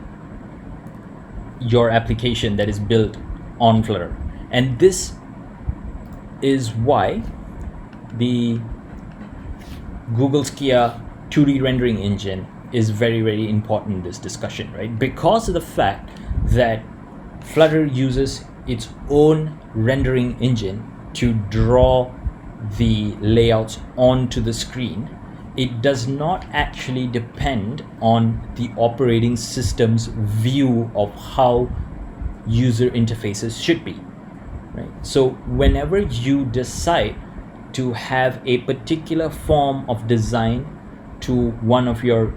your application that is built on Flutter. And this is why the Google Skia 2D rendering engine is very, very important in this discussion, right? Because of the fact that Flutter uses its own rendering engine to draw the layouts onto the screen, it does not actually depend on the operating system's view of how user interfaces should be, right? So whenever you decide to have a particular form of design to one of your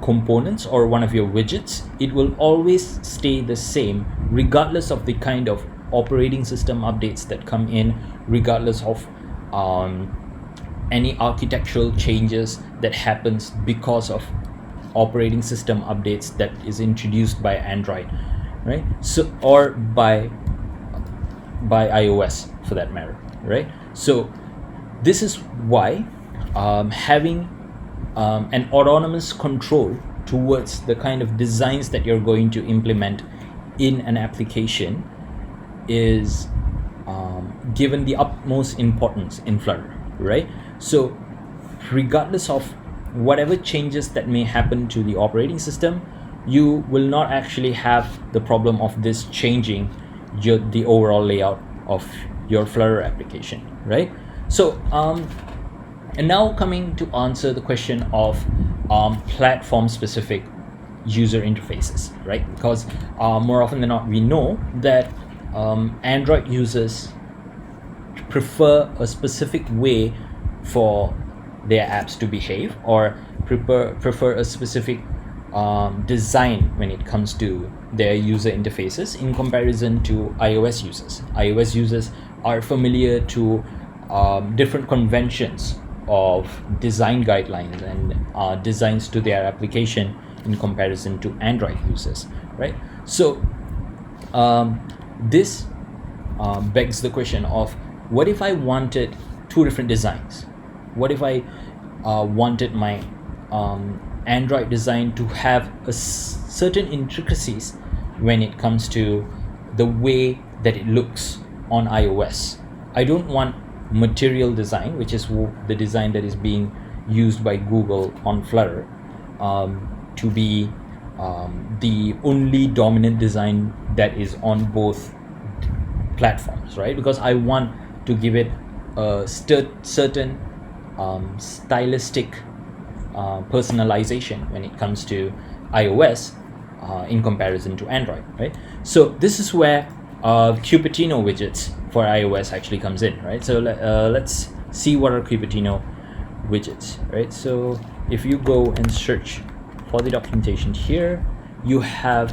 components or one of your widgets, it will always stay the same regardless of the kind of operating system updates that come in, regardless of any architectural changes that happens because of operating system updates that is introduced by Android, right? So, or by iOS for that matter, right? So this is why having an autonomous control towards the kind of designs that you're going to implement in an application is given the utmost importance in Flutter, right? So regardless of whatever changes that may happen to the operating system, you will not actually have the problem of this changing the overall layout of your Flutter application, right? So and now coming to answer the question of platform specific user interfaces, right? Because more often than not, we know that Android users prefer a specific way for their apps to behave, or prefer a specific design when it comes to their user interfaces in comparison to iOS users. iOS users are familiar to different conventions of design guidelines and designs to their application in comparison to Android users, right? So this begs the question of, what if I wanted two different designs? What if I wanted my Android design to have certain intricacies when it comes to the way that it looks on iOS? I don't want material design, which is the design that is being used by Google on Flutter, to be the only dominant design that is on both platforms, right? Because I want to give it a certain stylistic personalization when it comes to iOS in comparison to Android, right? So this is where Cupertino widgets for iOS actually comes in, right? So let's see what are Cupertino widgets, right? So if you go and search for the documentation here, you have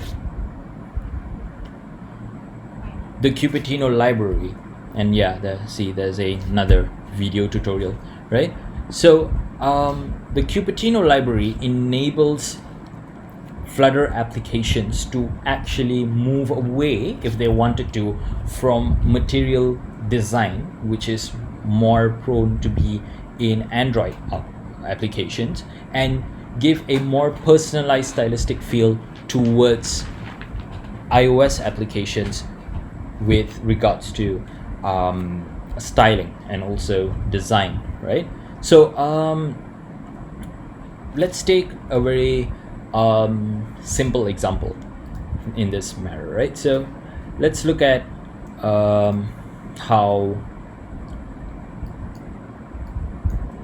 the Cupertino library, and yeah, there's another video tutorial, right? So the Cupertino library enables Flutter applications to actually move away, if they wanted to, from material design, which is more prone to be in Android applications, and give a more personalized stylistic feel towards iOS applications with regards to styling and also design, right? So let's take a very simple example in this matter, right? So let's look at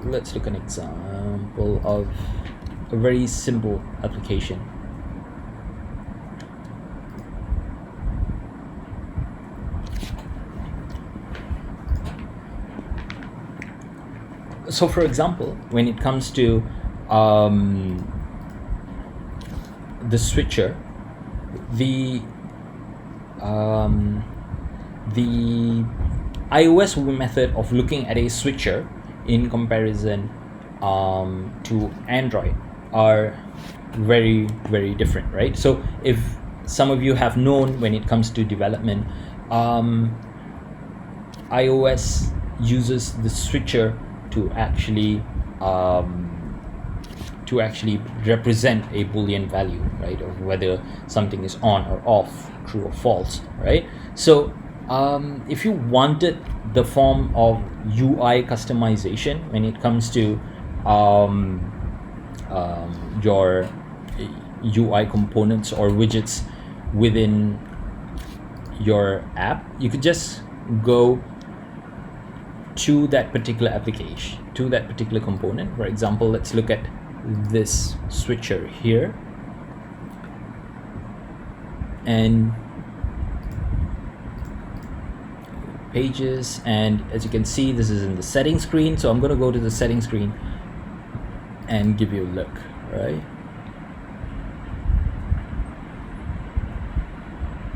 let's look at an example of a very simple application. So for example, when it comes to the switcher, the iOS method of looking at a switcher in comparison to Android are very, very different, right? So if some of you have known, when it comes to development, iOS uses the switcher to actually represent a Boolean value, right, of whether something is on or off, true or false, right? So if you wanted the form of UI customization when it comes to your UI components or widgets within your app, you could just go to that particular application, to that particular component. For example, let's look at this switcher here, and pages, and as you can see, this is in the settings screen. So I'm going to go to the settings screen and give you a look, right?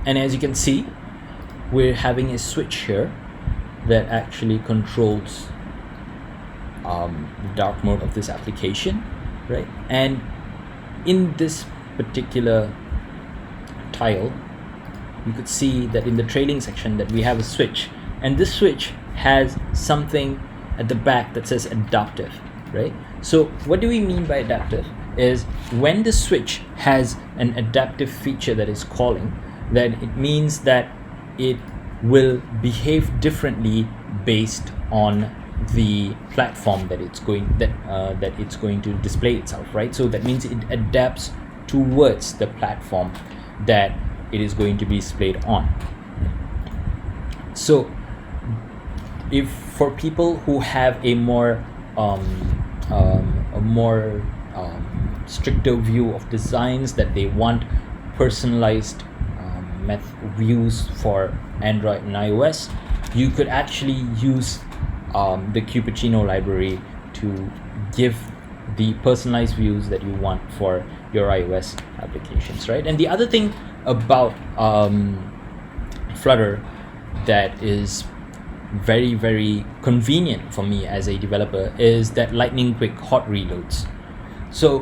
And as you can see, we're having a switch here that actually controls the dark mode of this application, right? And in this particular tile, you could see that in the trailing section that we have a switch, and this switch has something at the back that says adaptive, right? So what do we mean by adaptive is when the switch has an adaptive feature that is calling, then it means that it will behave differently based on the platform that it's going to display itself, right? So that means it adapts towards the platform that it is going to be displayed on. So if for people who have a more stricter view of designs, that they want personalized views for Android and iOS, you could actually use the Cupertino library to give the personalized views that you want for your iOS applications, right? And the other thing about Flutter that is very, very convenient for me as a developer is that lightning quick hot reloads. So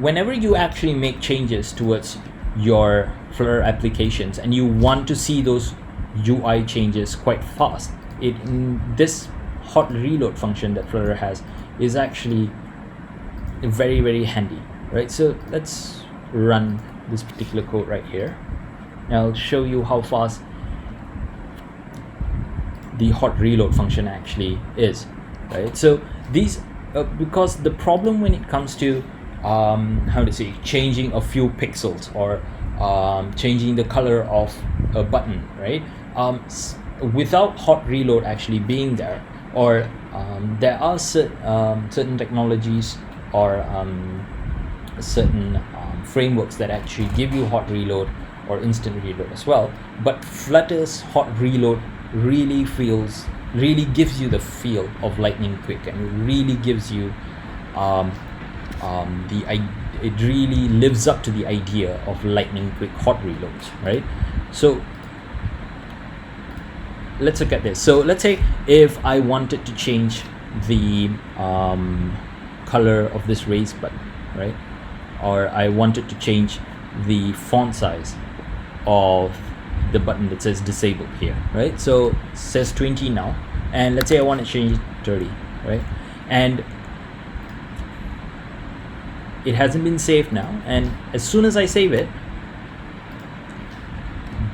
whenever you actually make changes towards your Flutter applications and you want to see those UI changes quite fast, this hot reload function that Flutter has is actually very, very handy, right? So let's run this particular code right here. I'll show you how fast the hot reload function actually is, right? So these because the problem when it comes to changing a few pixels or changing the color of a button, right? Without hot reload actually being there, or there are certain technologies or certain frameworks that actually give you hot reload or instant reload as well, but Flutter's hot reload really gives you the feel of lightning quick, and it really gives you it really lives up to the idea of lightning quick hot reloads, right? So let's look at this. So let's say if I wanted to change the color of this raise button, right? Or I wanted to change the font size of the button that says disabled here, right? So it says 20 now, and let's say I want to change it to 30, right? And it hasn't been saved now, and as soon as I save it,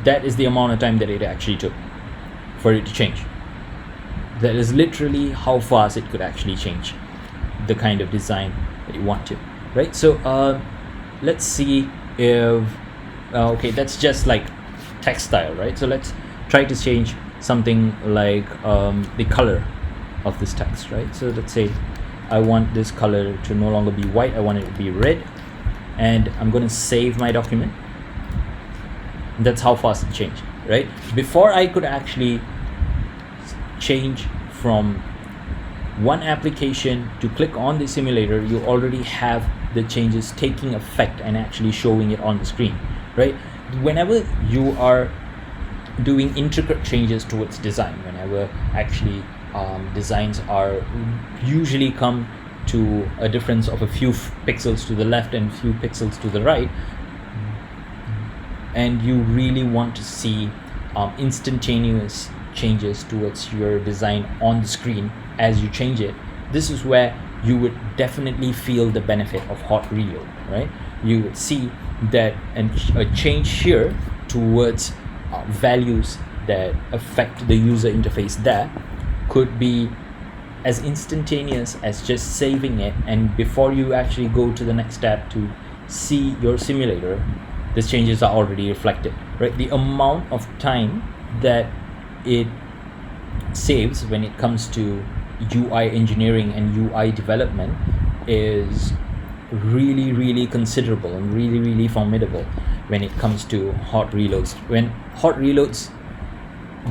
that is the amount of time that it actually took for it to change. That is literally how fast it could actually change the kind of design that you want to, right? So let's see if okay, that's just like text style, right? So let's try to change something like the color of this text, right? So let's say I want this color to no longer be white, I want it to be red, and I'm going to save my document. That's how fast it changed, right? Before I could actually change from one application to click on the simulator, you already have the changes taking effect and actually showing it on the screen, right? Whenever you are doing intricate changes towards design, whenever actually designs are usually come to a difference of a few pixels to the left and few pixels to the right, and you really want to see instantaneous changes towards your design on the screen as you change it, this is where you would definitely feel the benefit of hot reload, right? You would see that a change here towards values that affect the user interface there could be as instantaneous as just saving it, and before you actually go to the next step to see your simulator, the changes are already reflected, right? The amount of time that it saves when it comes to UI engineering and UI development is really, really considerable and really, really formidable when it comes to hot reloads. When hot reloads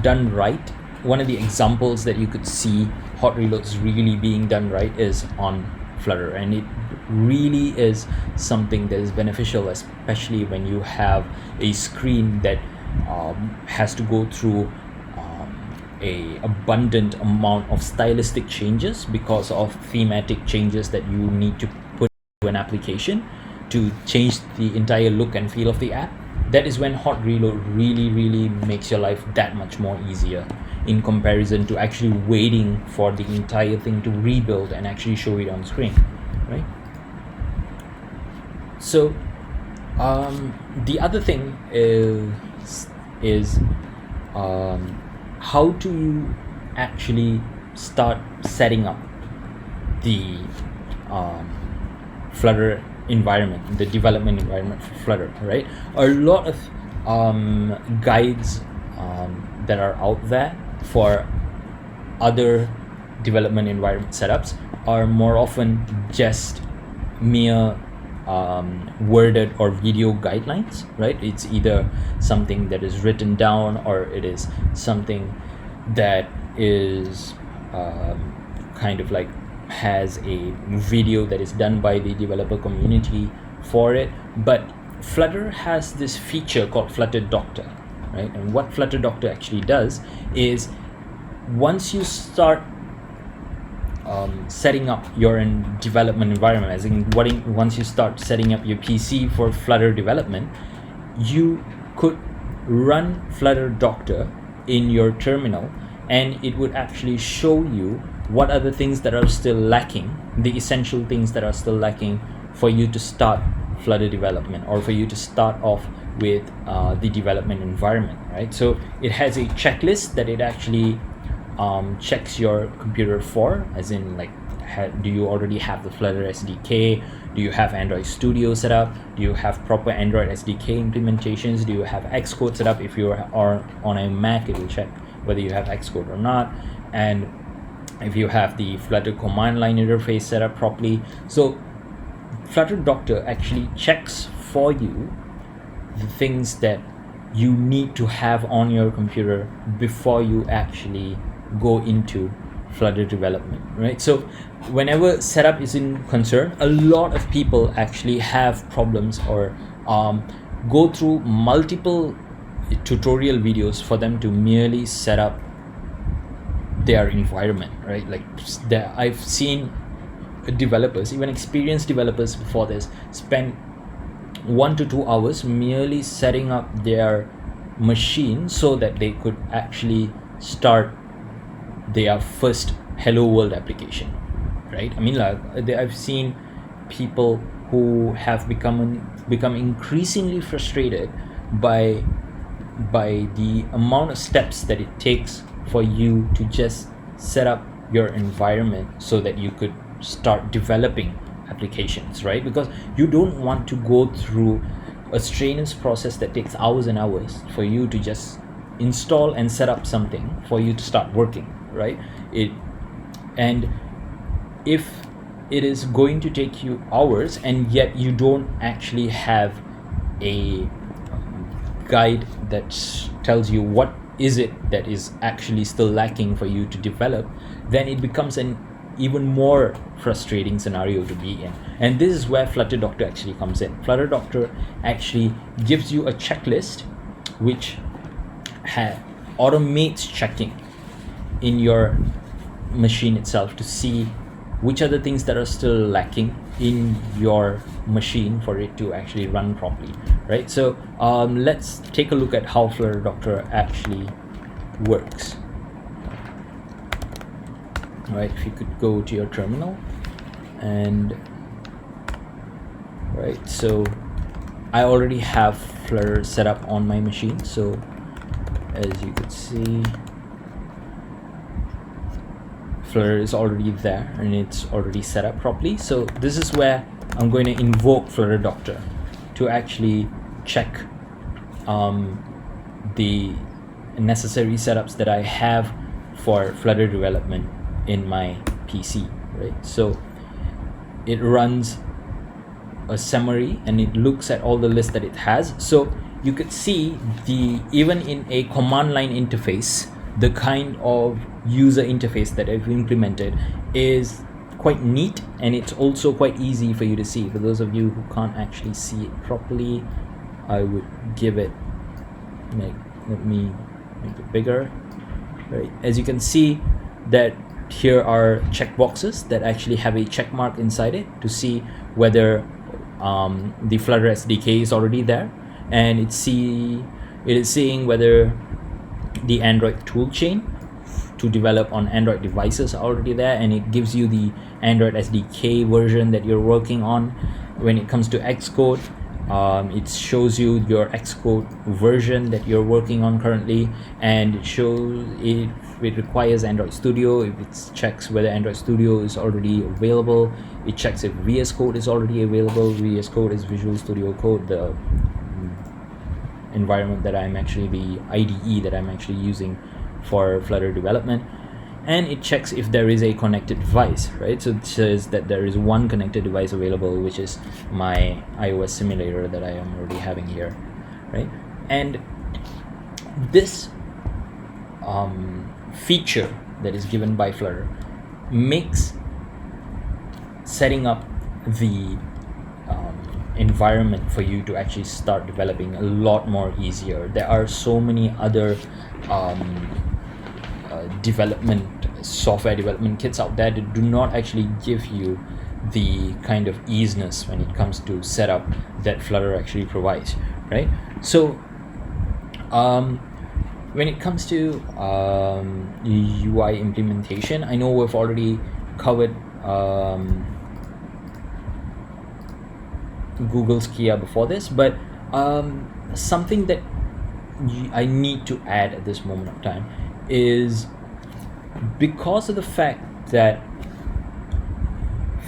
done right, one of the examples that you could see hot reloads really being done right is on Flutter, and it really is something that is beneficial, especially when you have a screen that has to go through a abundant amount of stylistic changes because of thematic changes that you need to put to an application to change the entire look and feel of the app. That is when hot reload really, really makes your life that much more easier in comparison to actually waiting for the entire thing to rebuild and actually show it on screen, right? So the other thing is how do you actually start setting up the Flutter environment, the development environment for Flutter, right? A lot of guides that are out there for other development environment setups are more often just mere worded or video guidelines, right? It's either something that is written down, or it is something that is kind of like has a video that is done by the developer community for it. But Flutter has this feature called Flutter Doctor, right? And what Flutter Doctor actually does is, once you start setting up your development environment, as in once you start setting up your PC for Flutter development, you could run Flutter Doctor in your terminal, and it would actually show you what are the things that are still lacking, the essential things that are still lacking for you to start Flutter development, or for you to start off with the development environment, right? So it has a checklist that it actually checks your computer for, as in like, do you already have the Flutter SDK? Do you have Android Studio set up? Do you have proper Android SDK implementations? Do you have Xcode set up? If you are on a Mac, it will check whether you have Xcode or not, and if you have the Flutter command line interface set up properly. So Flutter Doctor actually checks for you the things that you need to have on your computer before you actually go into Flutter development, right? So whenever setup is in concern, a lot of people actually have problems, or go through multiple tutorial videos for them to merely set up their environment, right? Like I've seen developers, even experienced developers before this, spend 1 to 2 hours merely setting up their machine so that they could actually start their first Hello World application, right? I mean, like, I've seen people who have become increasingly frustrated by the amount of steps that it takes for you to just set up your environment so that you could start developing applications, right? Because you don't want to go through a strenuous process that takes hours and hours for you to just install and set up something for you to start working, right? And if it is going to take you hours, and yet you don't actually have a guide that tells you what is it that is actually still lacking for you to develop, then it becomes an even more frustrating scenario to be in. And this is where Flutter Doctor actually comes in. Flutter Doctor actually gives you a checklist which automates checking in your machine itself to see which are the things that are still lacking in your machine for it to actually run properly, right? So let's take a look at how Flutter Doctor actually works. All right, if you could go to your terminal, and right, so I already have Flutter set up on my machine. So as you could see, Flutter is already there and it's already set up properly. So this is where I'm going to invoke Flutter Doctor to actually check the necessary setups that I have for Flutter development in my PC, right? So it runs a summary and it looks at all the lists that it has. So you could see even in a command line interface, the kind of user interface that I've implemented is quite neat, and it's also quite easy for you to see. For those of you who can't actually see it properly, I would give it, let me make it bigger, right? As you can see, that here are checkboxes that actually have a check mark inside it to see whether the Flutter SDK is already there, and it is seeing whether the Android toolchain to develop on Android devices are already there, and it gives you the Android SDK version that you're working on. When it comes to Xcode, It shows you your Xcode version that you're working on currently, and it shows if it requires Android Studio, if it checks whether Android Studio is already available, it checks if VS Code is already available. VS Code is Visual Studio Code, the environment that I'm actually, the IDE that I'm actually using for Flutter development. And it checks if there is a connected device, right? So it says that there is one connected device available, which is my iOS simulator that I am already having here, right? And this feature that is given by Flutter makes setting up the environment for you to actually start developing a lot more easier. There are so many other software development kits out there that do not actually give you the kind of easiness when it comes to setup that Flutter actually provides, right? So when it comes to UI implementation, I know we've already covered Google Skia before this, but something that I need to add at this moment of time is, because of the fact that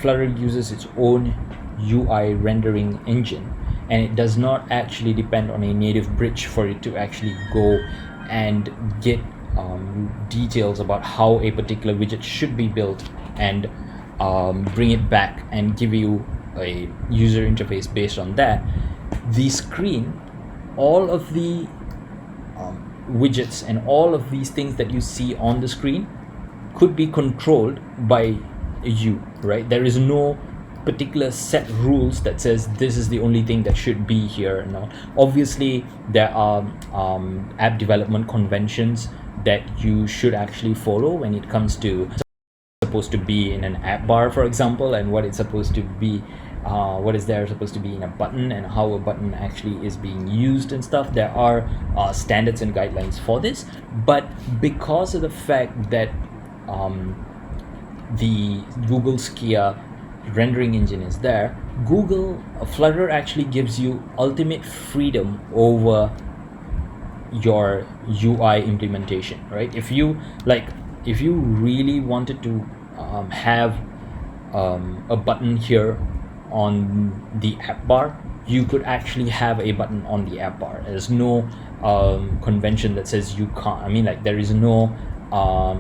Flutter uses its own UI rendering engine, and it does not actually depend on a native bridge for it to actually go and get details about how a particular widget should be built and bring it back and give you a user interface based on that. The screen, all of the widgets and all of these things that you see on the screen could be controlled by you, right? There is no particular set rules that says this is the only thing that should be here. No, obviously there are app development conventions that you should actually follow when it comes to supposed to be in an app bar, for example, and what it's supposed to be, what is there supposed to be in a button, and how a button actually is being used and stuff. There are standards and guidelines for this, but because of the fact that the Google Skia rendering engine is there, Flutter actually gives you ultimate freedom over your UI implementation, right? If you really wanted to have a button here on the app bar, you could actually have a button on the app bar. There's no convention that says you can't. I mean, like, there is no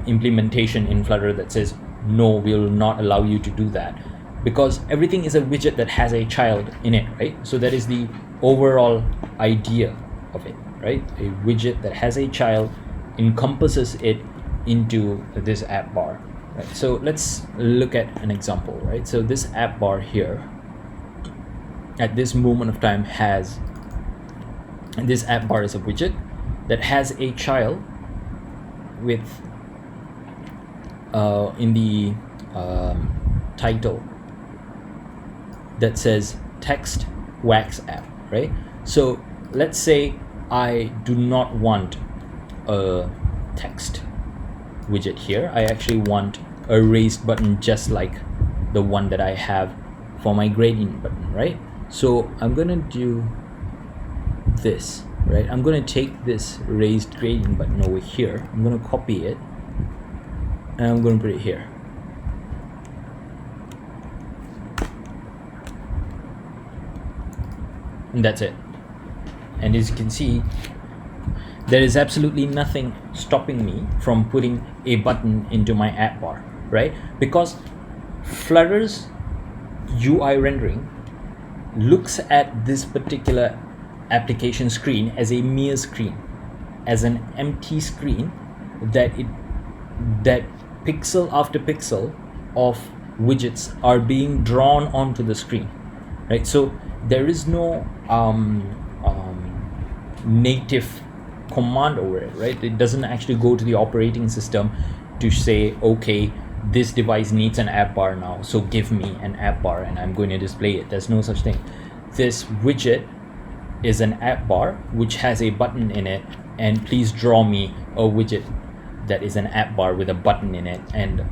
implementation in Flutter that says no, we will not allow you to do that, because everything is a widget that has a child in it, right? So that is the overall idea of it, right? A widget that has a child encompasses it into this app bar, right? So let's look at an example, right? So this app bar here at this moment of time has, this app bar is a widget that has a child with in the title that says text wax app, right? So let's say I do not want a text widget here. I actually want a raised button just like the one that I have for my gradient button, right? So I'm gonna do this, right? I'm gonna take this raised gradient button over here, I'm gonna copy it, and I'm gonna put it here. And that's it. And as you can see, there is absolutely nothing stopping me from putting a button into my app bar, right? Because Flutter's UI rendering looks at this particular application screen as a mere screen, as an empty screen that pixel after pixel of widgets are being drawn onto the screen, right? So there is no native command over it, right? It doesn't actually go to the operating system to say, okay, this device needs an app bar now, so give me an app bar and I'm going to display it. There's no such thing. This widget is an app bar which has a button in it, and please draw me a widget that is an app bar with a button in it, and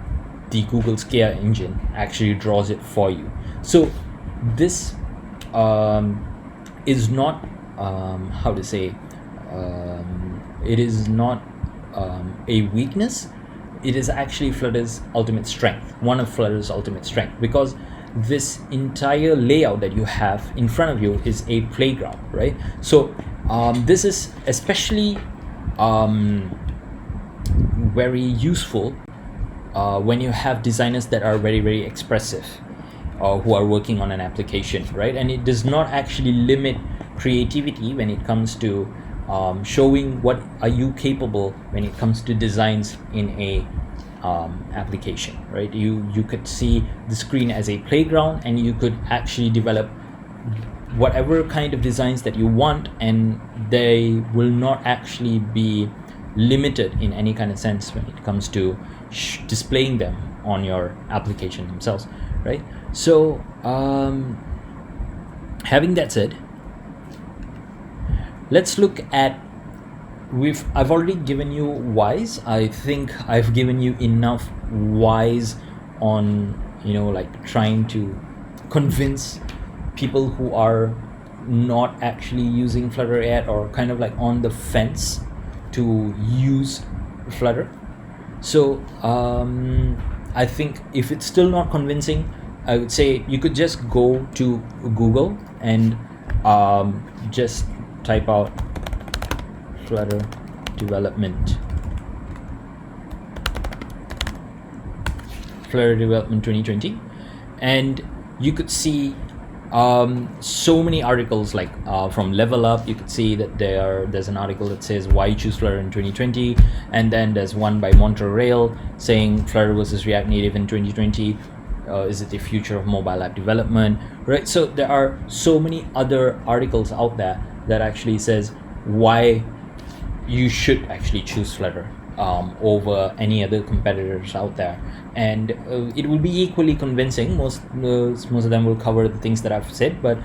the Google Skia engine actually draws it for you. So this is not how to say, it is not a weakness. It is actually Flutter's ultimate strength, one of Flutter's ultimate strength, because this entire layout that you have in front of you is a playground, right? So this is especially very useful when you have designers that are very, very expressive, who are working on an application, right? And it does not actually limit creativity when it comes to showing what are you capable when it comes to designs in a application, right? You could see the screen as a playground, and you could actually develop whatever kind of designs that you want, and they will not actually be limited in any kind of sense when it comes to displaying them on your application themselves, right? So having that said, let's look at, I've already given you whys. I think I've given you enough whys on, like trying to convince people who are not actually using Flutter yet, or kind of like on the fence to use Flutter. So I think if it's still not convincing, I would say you could just go to Google and just type out Flutter development 2020, and you could see so many articles, like from Level Up. You could see that there's an article that says why choose Flutter in 2020, and then there's one by Montreal saying Flutter versus React Native in 2020. Is it the future of mobile app development, right? So there are so many other articles out there that actually says why you should actually choose Flutter over any other competitors out there, and it will be equally convincing. Most of them will cover the things that I've said, but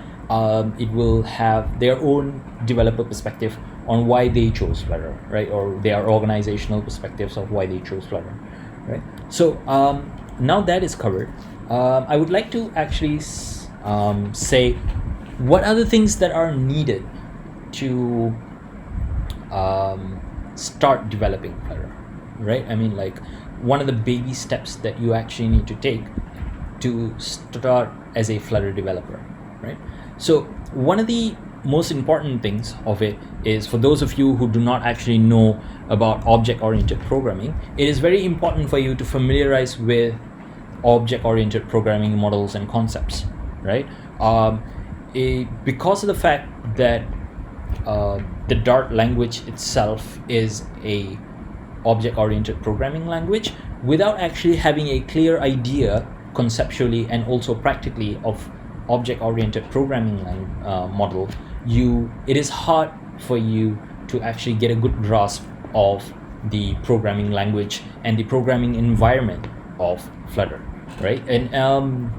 it will have their own developer perspective on why they chose Flutter, right? Or their organizational perspectives of why they chose Flutter, right? So now that is covered, I would like to actually say what are the things that are needed to start developing Flutter, right? I mean, like, one of the baby steps that you actually need to take to start as a Flutter developer, right? So one of the most important things of it is, for those of you who do not actually know about object-oriented programming, it is very important for you to familiarize with object-oriented programming models and concepts, right? Because of the fact that the Dart language itself is a object-oriented programming language, without actually having a clear idea conceptually and also practically of object-oriented programming model, it is hard for you to actually get a good grasp of the programming language and the programming environment of Flutter, right? And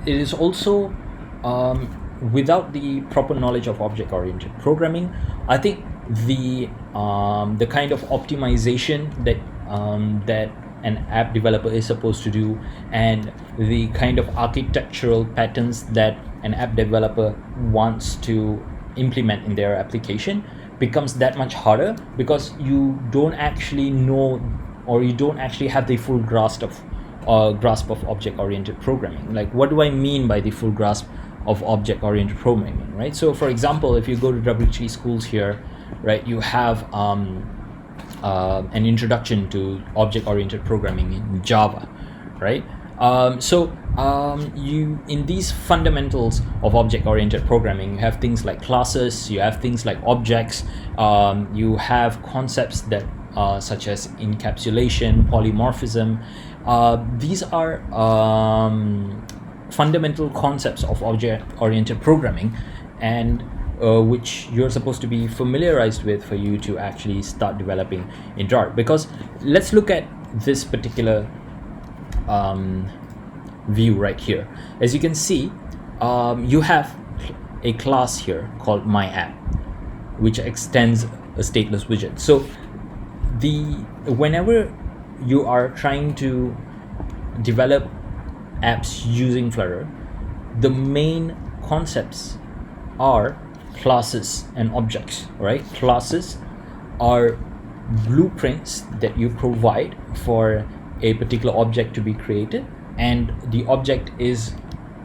it is also without the proper knowledge of object-oriented programming, I think the kind of optimization that an app developer is supposed to do, and the kind of architectural patterns that an app developer wants to implement in their application becomes that much harder, because you don't actually know, or you don't actually have the full grasp of object-oriented programming. Like, what do I mean by the full grasp of object-oriented programming, right? So for example, if you go to W3 schools here, right, you have an introduction to object-oriented programming in Java, right? You, in these fundamentals of object-oriented programming, you have things like classes, you have things like objects, you have concepts that such as encapsulation, polymorphism. These are fundamental concepts of object-oriented programming, and which you're supposed to be familiarized with for you to actually start developing in Dart. Because let's look at this particular view right here. As you can see, you have a class here called myApp, which extends a stateless widget. So whenever you are trying to develop apps using Flutter, the main concepts are classes and objects, right? Classes are blueprints that you provide for a particular object to be created, and the object is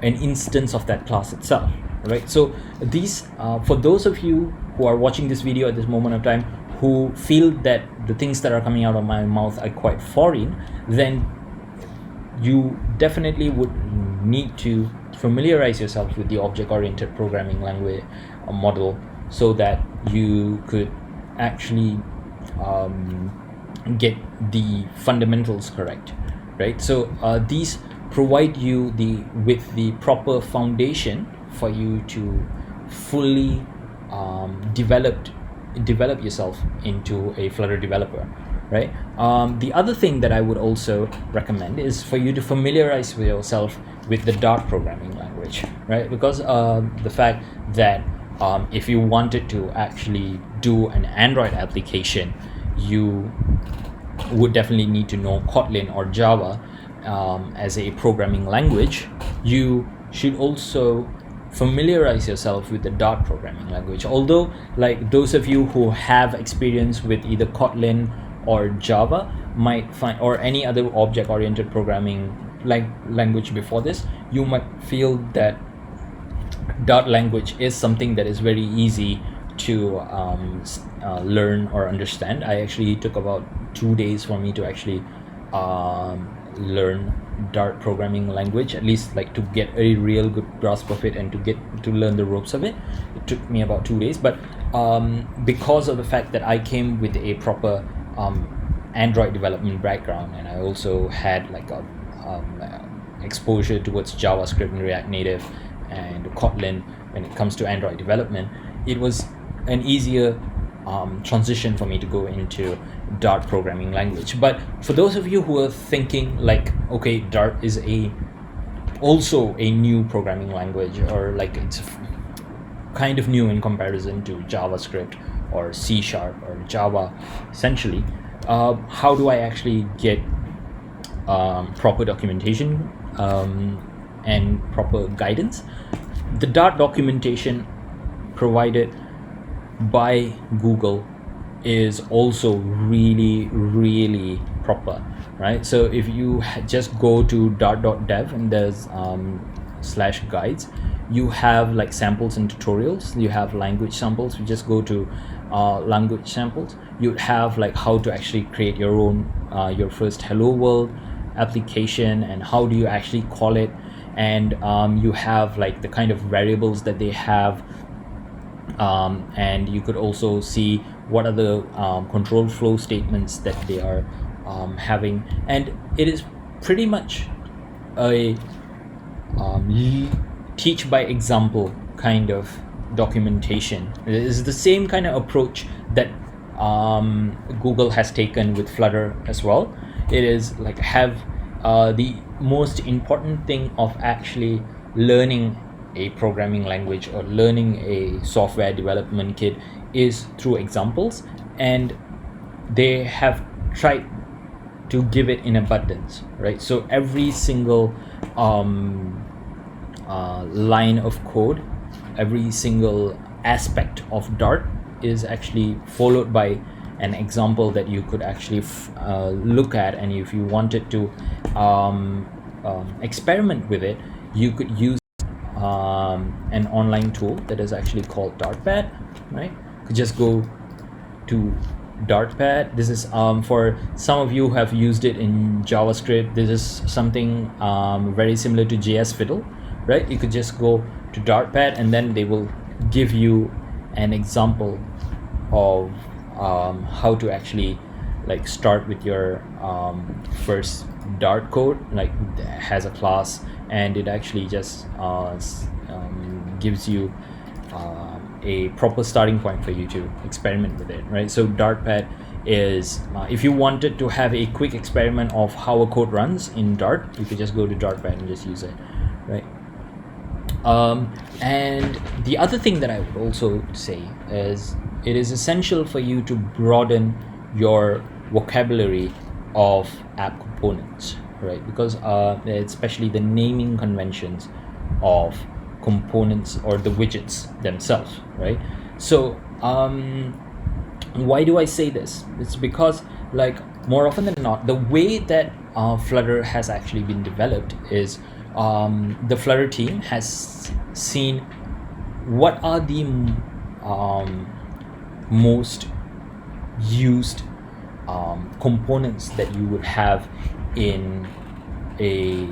an instance of that class itself, right? So these, for those of you who are watching this video at this moment of time who feel that the things that are coming out of my mouth are quite foreign, then you definitely would need to familiarize yourself with the object-oriented programming language model so that you could actually get the fundamentals correct, right? So these provide you with the proper foundation for you to fully develop yourself into a Flutter developer, right? The other thing that I would also recommend is for you to familiarize yourself with the Dart programming language, right? Because the fact that if you wanted to actually do an Android application, you would definitely need to know Kotlin or Java as a programming language. You should also familiarize yourself with the Dart programming language. Although, like, those of you who have experience with either Kotlin or Java might find, or any other object-oriented programming language before this, you might feel that Dart language is something that is very easy to learn or understand. I actually took about 2 days for me to actually learn Dart programming language, at least like to get a real good grasp of it and to learn the ropes of it. It took me about 2 days, but because of the fact that I came with a proper Android development background, and I also had like a exposure towards JavaScript and React Native and Kotlin when it comes to Android development, it was an easier transition for me to go into Dart programming language. But for those of you who are thinking like, okay, Dart is also a new programming language, or like it's kind of new in comparison to JavaScript or C# or Java, essentially, how do I actually get proper documentation and proper guidance? The Dart documentation provided by Google is also really proper, right? So if you just go to dart.dev and there's /guides, you have like samples and tutorials. You have language samples. You just go to language samples. You have like how to actually create your own your first hello world application and how do you actually call it, and you have like the kind of variables that they have, and you could also see what are the control flow statements that they are having, and it is pretty much a teach by example kind of documentation. It is the same kind of approach that Google has taken with Flutter as well. It is like have the most important thing of actually learning a programming language or learning a software development kit is through examples, and they have tried to give it in abundance, right? So every single line of code, every single aspect of Dart is actually followed by an example that you could actually look at, and if you wanted to experiment with it, you could use an online tool that is actually called Dartpad, right? You could just go to Dartpad. This is for some of you who have used it in JavaScript. This is something very similar to JS Fiddle, right? You could just go to Dartpad and then they will give you an example of how to actually like start with your first Dart code, like has a class, and it actually just gives you a proper starting point for you to experiment with it, right? So Dartpad is if you wanted to have a quick experiment of how a code runs in Dart, you could just go to Dartpad and just use it, right? And the other thing that I would also say is it is essential for you to broaden your vocabulary of app components, right? Because especially the naming conventions of components or the widgets themselves, right? So why do I say this? It's because, like, more often than not, the way that Flutter has actually been developed is the Flutter team has seen what are the most used components that you would have in a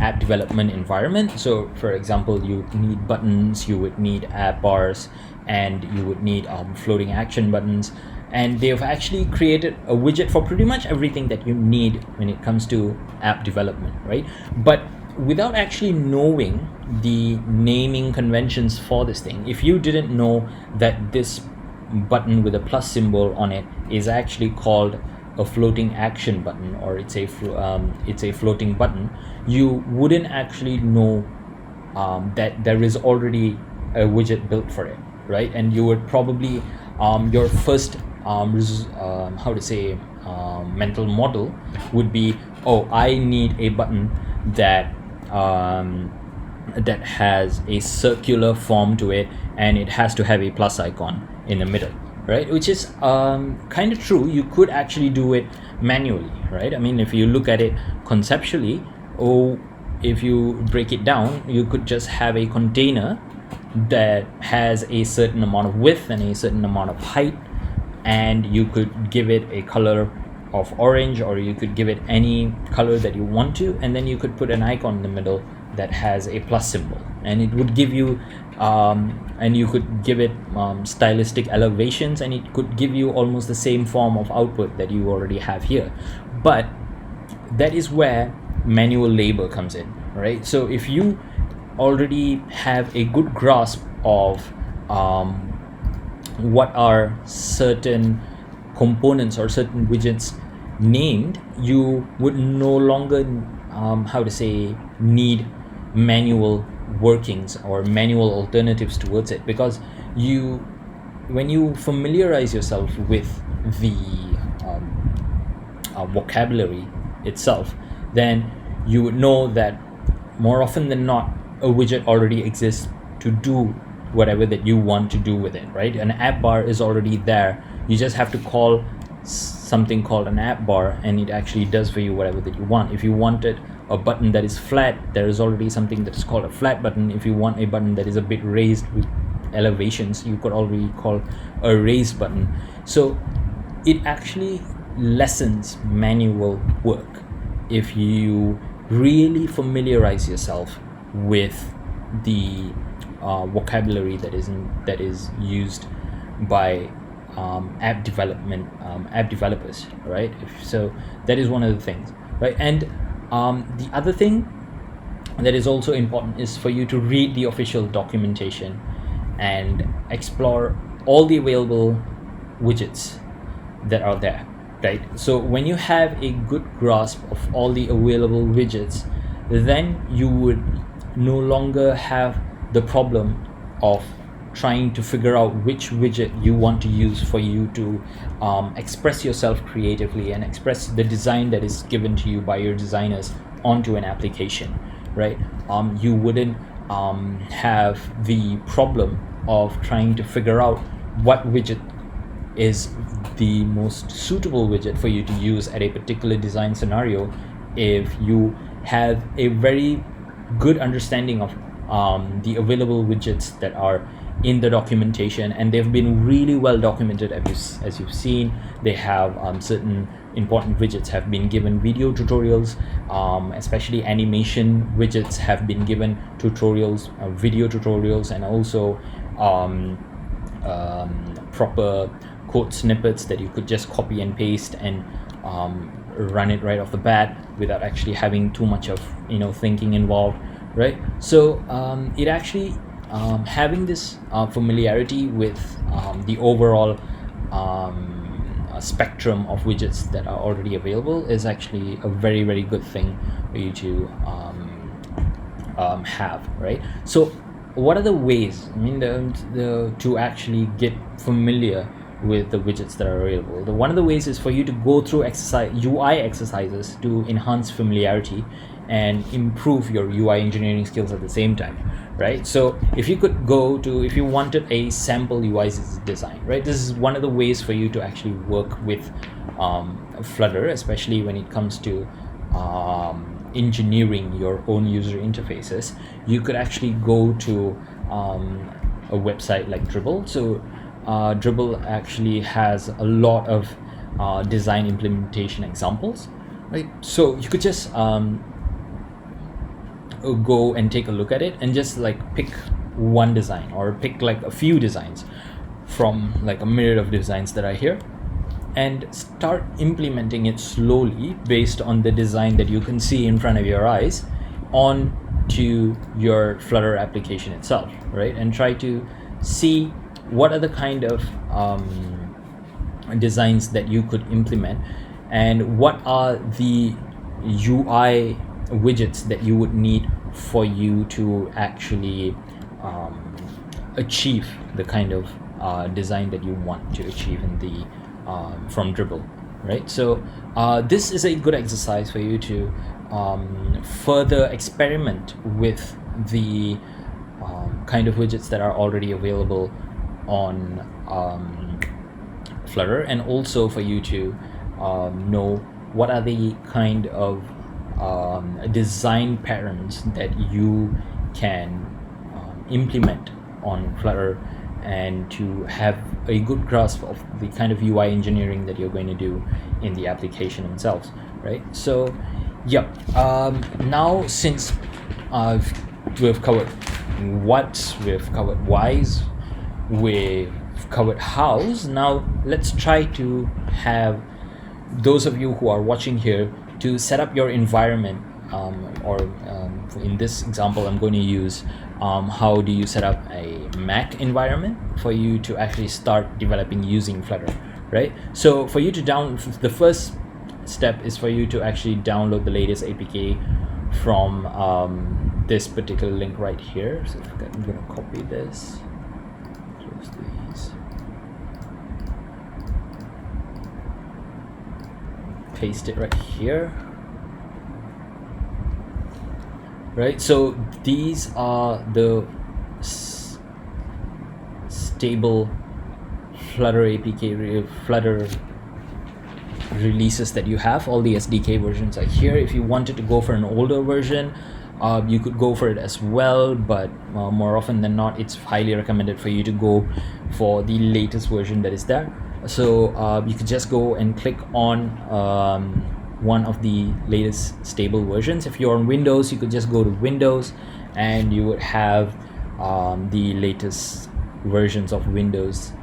app development environment. So for example, you need buttons, you would need app bars, and you would need floating action buttons, and they've actually created a widget for pretty much everything that you need when it comes to app development, right? But without actually knowing the naming conventions for this thing, if you didn't know that this button with a plus symbol on it is actually called a floating action button, or it's a floating button, you wouldn't actually know that there is already a widget built for it, right? And you would probably your first mental model would be, oh, I need a button that that has a circular form to it, and it has to have a plus icon in the middle, right? Which is kind of true. You could actually do it manually, right? I mean, if you look at it conceptually, or if you break it down, you could just have a container that has a certain amount of width and a certain amount of height, and you could give it a color of orange, or you could give it any color that you want to, and then you could put an icon in the middle that has a plus symbol, and it would give you and you could give it stylistic elevations, and it could give you almost the same form of output that you already have here. But that is where manual labor comes in, right? So if you already have a good grasp of what are certain components or certain widgets named, you would no longer need manual workings or manual alternatives towards it, because when you familiarize yourself with the vocabulary itself, then you would know that more often than not a widget already exists to do whatever that you want to do with it, right? An app bar is already there. You just have to call something called an app bar, and it actually does for you whatever that you want. If you wanted a button that is flat, there is already something that's called a flat button. If you want a button that is a bit raised with elevations, you could already call a raised button. So it actually lessens manual work if you really familiarize yourself with the vocabulary that is used by app developers, right? So that is one of the things, right? And the other thing that is also important is for you to read the official documentation and explore all the available widgets that are there, right? So when you have a good grasp of all the available widgets, then you would no longer have the problem of trying to figure out which widget you want to use for you to express yourself creatively and express the design that is given to you by your designers onto an application, right? You wouldn't have the problem of trying to figure out what widget is the most suitable widget for you to use at a particular design scenario if you have a very good understanding of the available widgets that are in the documentation, and they've been really well documented. As you've seen, they have certain important widgets have been given video tutorials, especially animation widgets have been given tutorials, video tutorials, and also proper code snippets that you could just copy and paste and run it right off the bat without actually having too much of thinking involved, right? So it actually having this familiarity with the overall spectrum of widgets that are already available is actually a very, very good thing for you to have, right? So what are the ways, to actually get familiar with the widgets that are available? One of the ways is for you to go through UI exercises to enhance familiarity, and improve your UI engineering skills at the same time, right? So if you could go to, if you wanted a sample UI design, right, this is one of the ways for you to actually work with Flutter, especially when it comes to engineering your own user interfaces. You could actually go to a website like Dribble. So Dribble actually has a lot of design implementation examples, right? So you could just go and take a look at it and just like pick one design or pick like a few designs from like a myriad of designs that are here, and start implementing it slowly based on the design that you can see in front of your eyes on to your Flutter application itself, right? And try to see what are the kind of designs that you could implement, and what are the UI widgets that you would need for you to actually achieve the kind of design that you want to achieve in the from Dribble, right? So this is a good exercise for you to further experiment with the kind of widgets that are already available on Flutter, and also for you to know what are the kind of design patterns that you can implement on Flutter, and to have a good grasp of the kind of UI engineering that you're going to do in the application themselves, right? So yeah, now since we've covered what, we've covered whys, we've covered hows, now let's try to have those of you who are watching here to set up your environment, in this example I'm going to use how do you set up a Mac environment for you to actually start developing using Flutter, right? So for you to the first step is for you to actually download the latest APK from this particular link right here. So I'm going to copy this, close these, paste it right here. Right, so these are the stable Flutter APK, Flutter releases that you have. All the SDK versions are here. If you wanted to go for an older version, you could go for it as well, but more often than not, it's highly recommended for you to go for the latest version that is there. So you could just go and click on one of the latest stable versions. If you're on Windows, you could just go to Windows and you would have the latest versions of Windows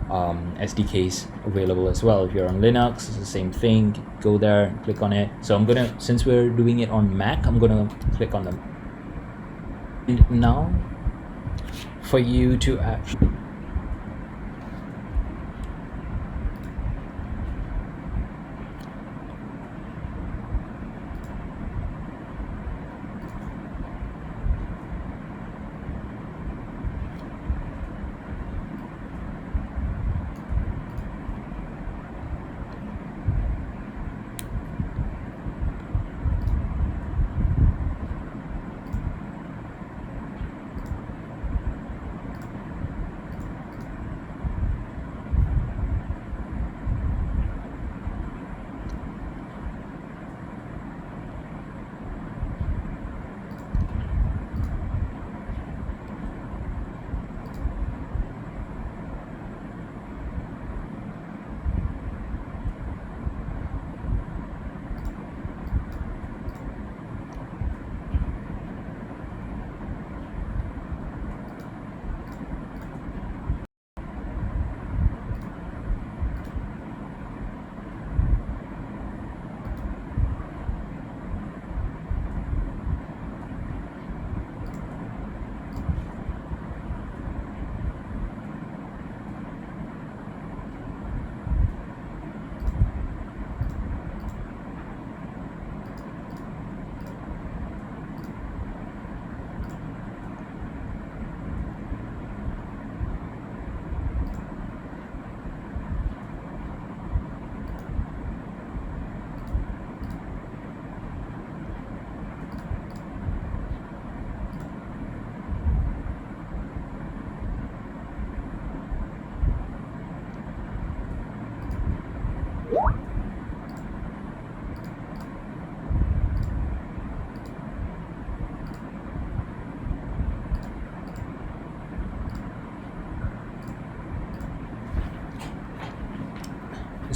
SDKs available as well. If you're on Linux, it's the same thing. Go there and click on it. So I'm gonna, since we're doing it on Mac, I'm gonna click on them. And now for you to actually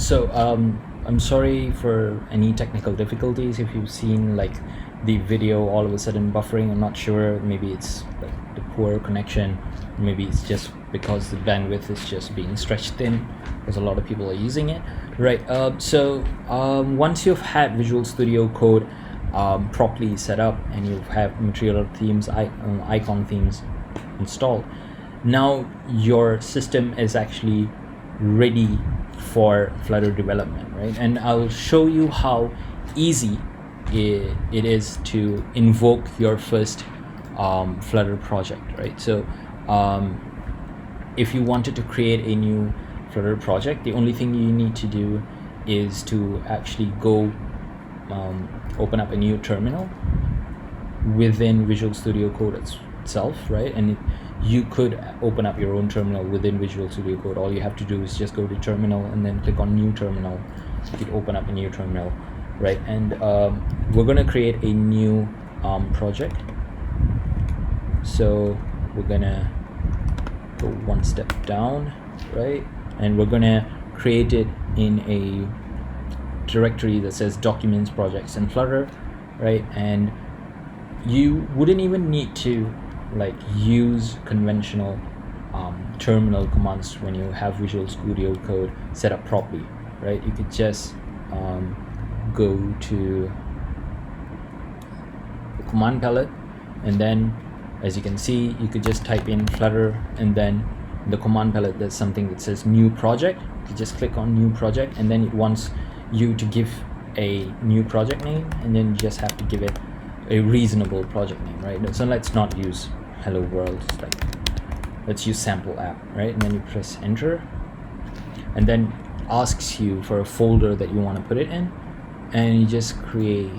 So I'm sorry for any technical difficulties. If you've seen like the video all of a sudden buffering, I'm not sure. Maybe it's like the poor connection. Maybe it's just because the bandwidth is just being stretched thin because a lot of people are using it. Right. So once you've had Visual Studio Code properly set up and you have material themes, icon themes installed, now your system is actually ready for Flutter development, right? And I'll show you how easy it is to invoke your first Flutter project, right? So if you wanted to create a new Flutter project, the only thing you need to do is to actually go open up a new terminal within Visual Studio Code itself, right? And you could open up your own terminal within Visual Studio Code. All you have to do is just go to terminal and then click on new terminal. You could open up a new terminal, right? And we're going to create a new project. So we're going to go one step down, right? And we're going to create it in a directory that says documents, projects, and Flutter, right? And you wouldn't even need to like use conventional terminal commands when you have Visual Studio Code set up properly, right? You could just go to the command palette, and then as you can see, you could just type in Flutter, and then in the command palette there's something that says new project. You just click on new project, and then it wants you to give a new project name, and then you just have to give it a reasonable project name, right? So let's not use hello world, like let's use sample app, right? And then you press enter, and then asks you for a folder that you want to put it in, and you just create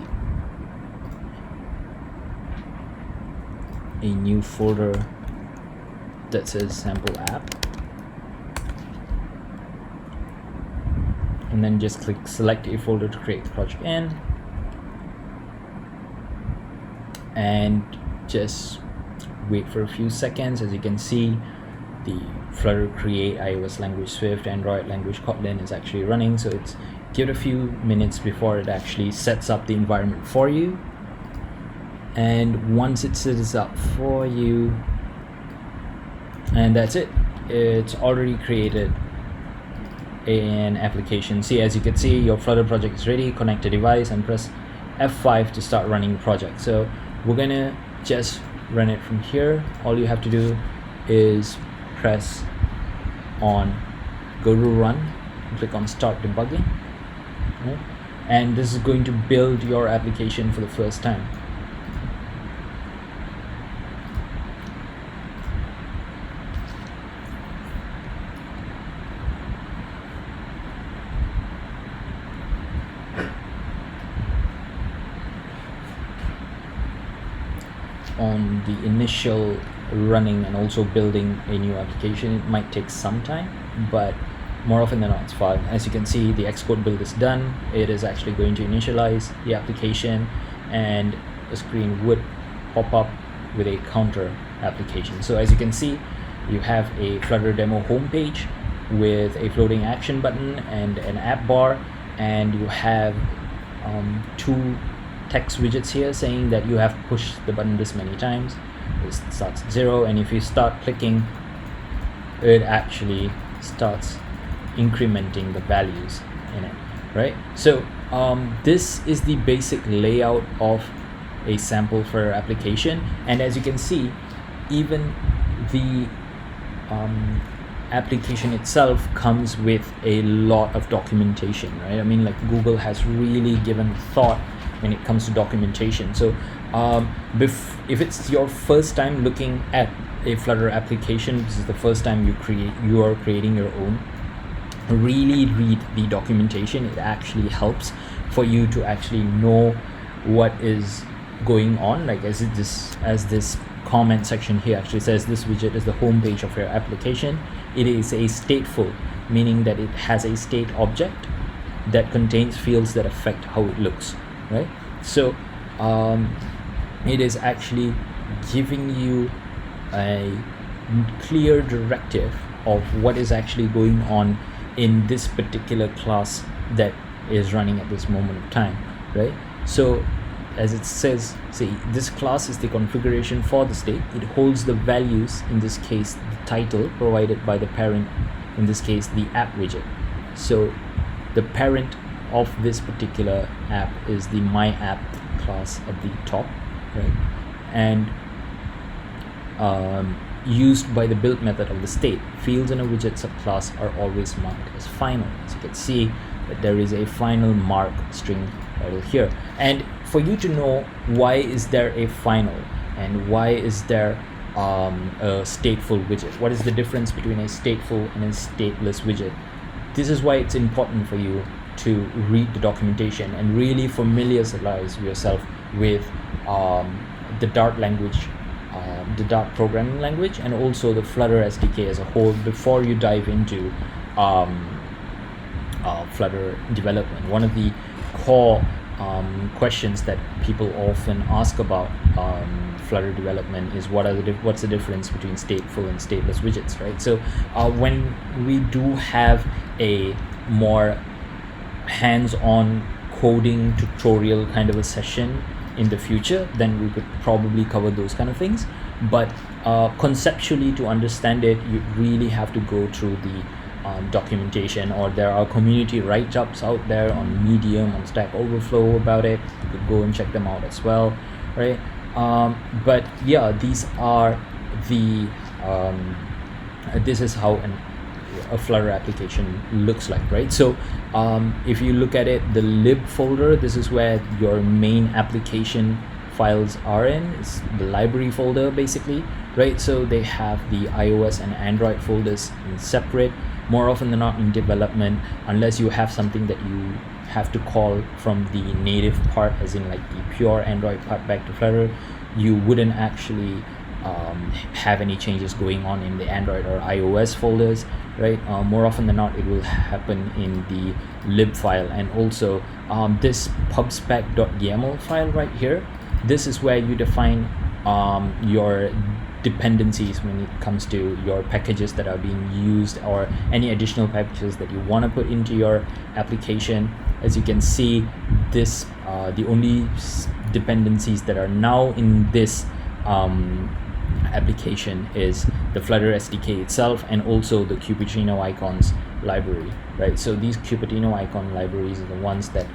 a new folder that says sample app, and then just click select a folder to create the project in, and just wait for a few seconds. As you can see, the Flutter create iOS language Swift, Android language Kotlin is actually running, so it's give it a few minutes before it actually sets up the environment for you. And once it sets up for you, and that's it, it's already created an application. See, as you can see, your Flutter project is ready. Connect a device and press F5 to start running the project. So we're gonna just run it from here. All you have to do is press on go to run, click on start debugging, right? And this is going to build your application for the first time. On the initial running and also building a new application, it might take some time, but more often than not it's fine. As you can see, the Xcode build is done. It is actually going to initialize the application, and a screen would pop up with a counter application. So as you can see, you have a Flutter demo homepage with a floating action button and an app bar, and you have two text widgets here saying that you have pushed the button this many times. It starts at 0, and if you start clicking, it actually starts incrementing the values in it, right? So this is the basic layout of a sample for application, and as you can see, even the application itself comes with a lot of documentation, right? I mean, like, Google has really given thought when it comes to documentation. So if it's your first time looking at a Flutter application, this is the first time you are creating your own, really read the documentation. It actually helps for you to actually know what is going on. Like as this comment section here actually says, this widget is the home page of your application. It is a stateful, meaning that it has a state object that contains fields that affect how it looks, right? So it is actually giving you a clear directive of what is actually going on in this particular class that is running at this moment of time, right? So as it says, say this class is the configuration for the state. It holds the values, in this case the title provided by the parent, in this case the app widget. So the parent of this particular app is the my app class at the top, right? And used by the build method of the state, fields in a widget subclass are always marked as final. So you can see that there is a final mark string title here. And for you to know why is there a final and why is there a stateful widget, what is the difference between a stateful and a stateless widget, this is why it's important for you to read the documentation and really familiarize yourself with the Dart language, the Dart programming language, and also the Flutter SDK as a whole before you dive into Flutter development. One of the core questions that people often ask about Flutter development is what's the difference between stateful and stateless widgets, right? So when we do have a more hands-on coding tutorial kind of a session in the future, then we could probably cover those kind of things. But conceptually, to understand it, you really have to go through the documentation, or there are community write-ups out there on Medium, on Stack Overflow about it. You could go and check them out as well, right? But yeah, these are the this is how a Flutter application looks like, right? So if you look at it, the lib folder, this is where your main application files are in. It's the library folder basically, right? So they have the iOS and Android folders in separate. More often than not in development, unless you have something that you have to call from the native part, as in like the pure Android part back to Flutter, you wouldn't actually have any changes going on in the Android or iOS folders, right? More often than not, it will happen in the lib file. And also this pubspec.yaml file right here, this is where you define your dependencies when it comes to your packages that are being used, or any additional packages that you want to put into your application. As you can see, this the only dependencies that are now in this application is the Flutter SDK itself, and also the Cupertino icons library, right? So these Cupertino icon libraries are the ones that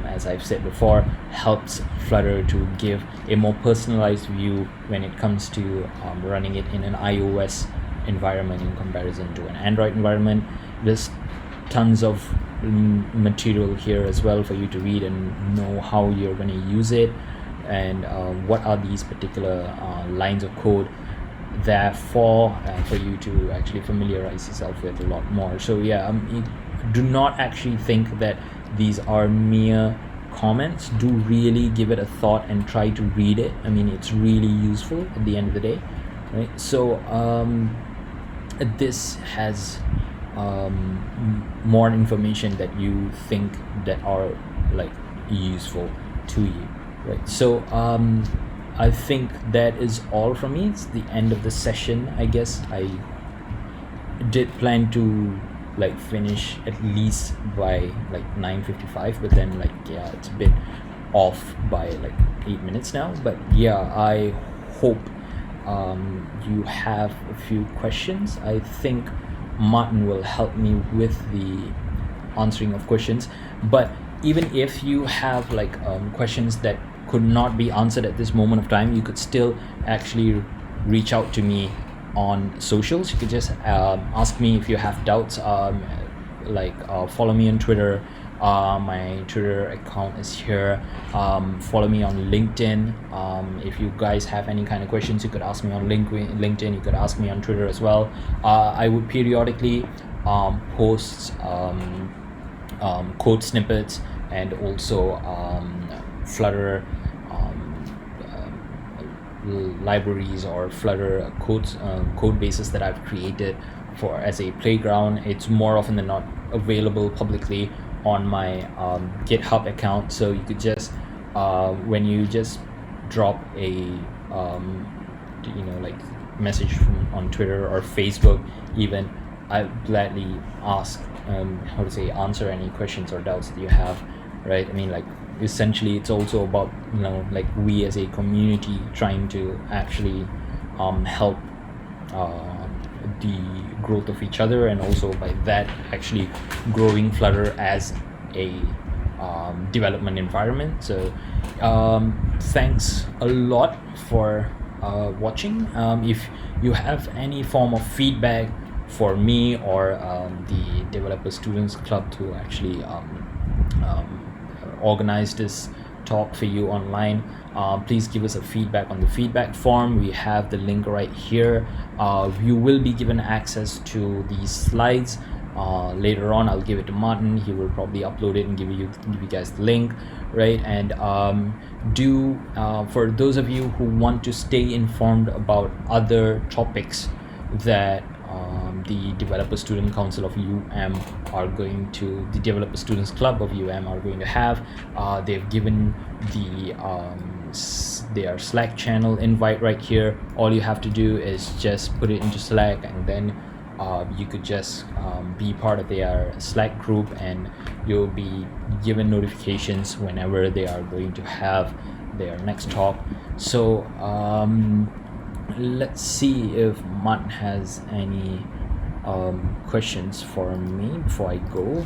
as I've said before, helps Flutter to give a more personalized view when it comes to running it in an iOS environment in comparison to an Android environment. There's tons of material here as well for you to read and know how you're going to use it, and what are these particular lines of code there for you to actually familiarize yourself with a lot more. So yeah, do not actually think that these are mere comments. Do really give it a thought and try to read it. I mean, it's really useful at the end of the day, right? So this has more information that you think that are like useful to you, right? So I think that is all from me. It's the end of the session, I guess. I did plan to like finish at least by like 9:55, but then like yeah, it's a bit off by like 8 minutes now. But yeah, I hope you have a few questions. I think Martin will help me with the answering of questions, but even if you have like questions that could not be answered at this moment of time, you could still actually reach out to me on socials. You could just ask me if you have doubts, follow me on Twitter. My Twitter account is here. Follow me on LinkedIn. If you guys have any kind of questions, you could ask me on LinkedIn. You could ask me on Twitter as well. I would periodically post code snippets, and also Flutter libraries or Flutter code bases that I've created for as a playground. It's more often than not available publicly on my GitHub account, so you could just when you just drop a like message on Twitter or Facebook even, I'll gladly answer any questions or doubts that you have, right? I mean, like, essentially it's also about, like, we as a community trying to actually help the growth of each other, and also by that actually growing Flutter as a development environment. So thanks a lot for watching. If you have any form of feedback for me or the Developer Students Club to actually organize this talk for you online, please give us a feedback on the feedback form. We have the link right here. You will be given access to these slides. Later on, I'll give it to Martin. He will probably upload it and give you guys the link, right? And for those of you who want to stay informed about other topics that the Developer Student Council of the Developer Students Club of are going to have, they've given their Slack channel invite right here. All you have to do is just put it into Slack, and then you could just be part of their Slack group, and you'll be given notifications whenever they are going to have their next talk. So let's see if Martin has any questions for me before I go.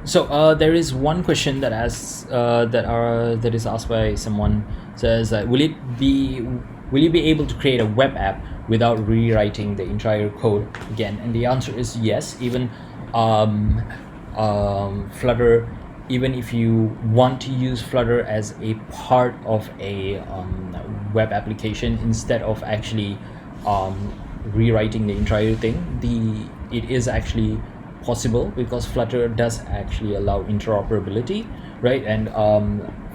So there is one question that is asked by someone. Says, will you be able to create a web app without rewriting the entire code again? And the answer is yes. Even Flutter, even if you want to use Flutter as a part of a web application instead of actually rewriting the entire thing, it is actually possible, because Flutter does actually allow interoperability, right? And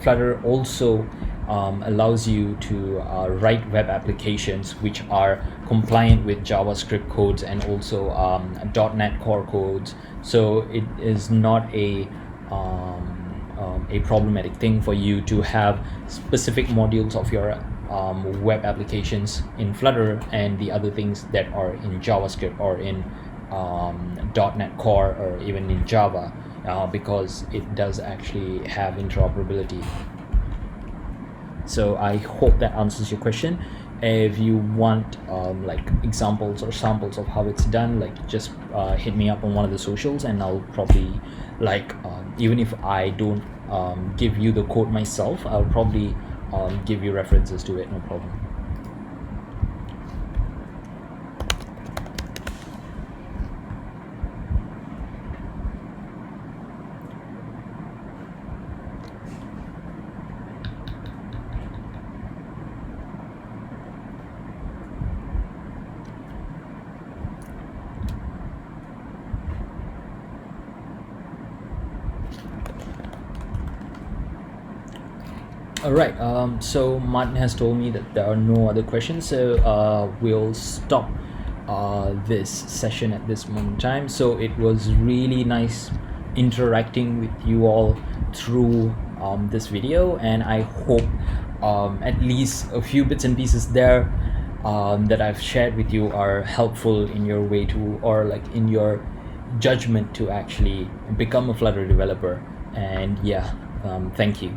Flutter also allows you to write web applications which are compliant with JavaScript codes and also .NET Core codes. So it is not a problematic thing for you to have specific modules of your web applications in Flutter and the other things that are in JavaScript or in .NET Core or even in Java, because it does actually have interoperability. So I hope that answers your question. If you want like examples or samples of how it's done, like just hit me up on one of the socials, and I'll probably even if I don't give you the code myself, I'll probably give you references to it, no problem. All right, so Martin has told me that there are no other questions, so we'll stop this session at this moment in time. So it was really nice interacting with you all through this video, and I hope at least a few bits and pieces there that I've shared with you are helpful in your way to, or like in your judgment to actually become a Flutter developer. And yeah, thank you.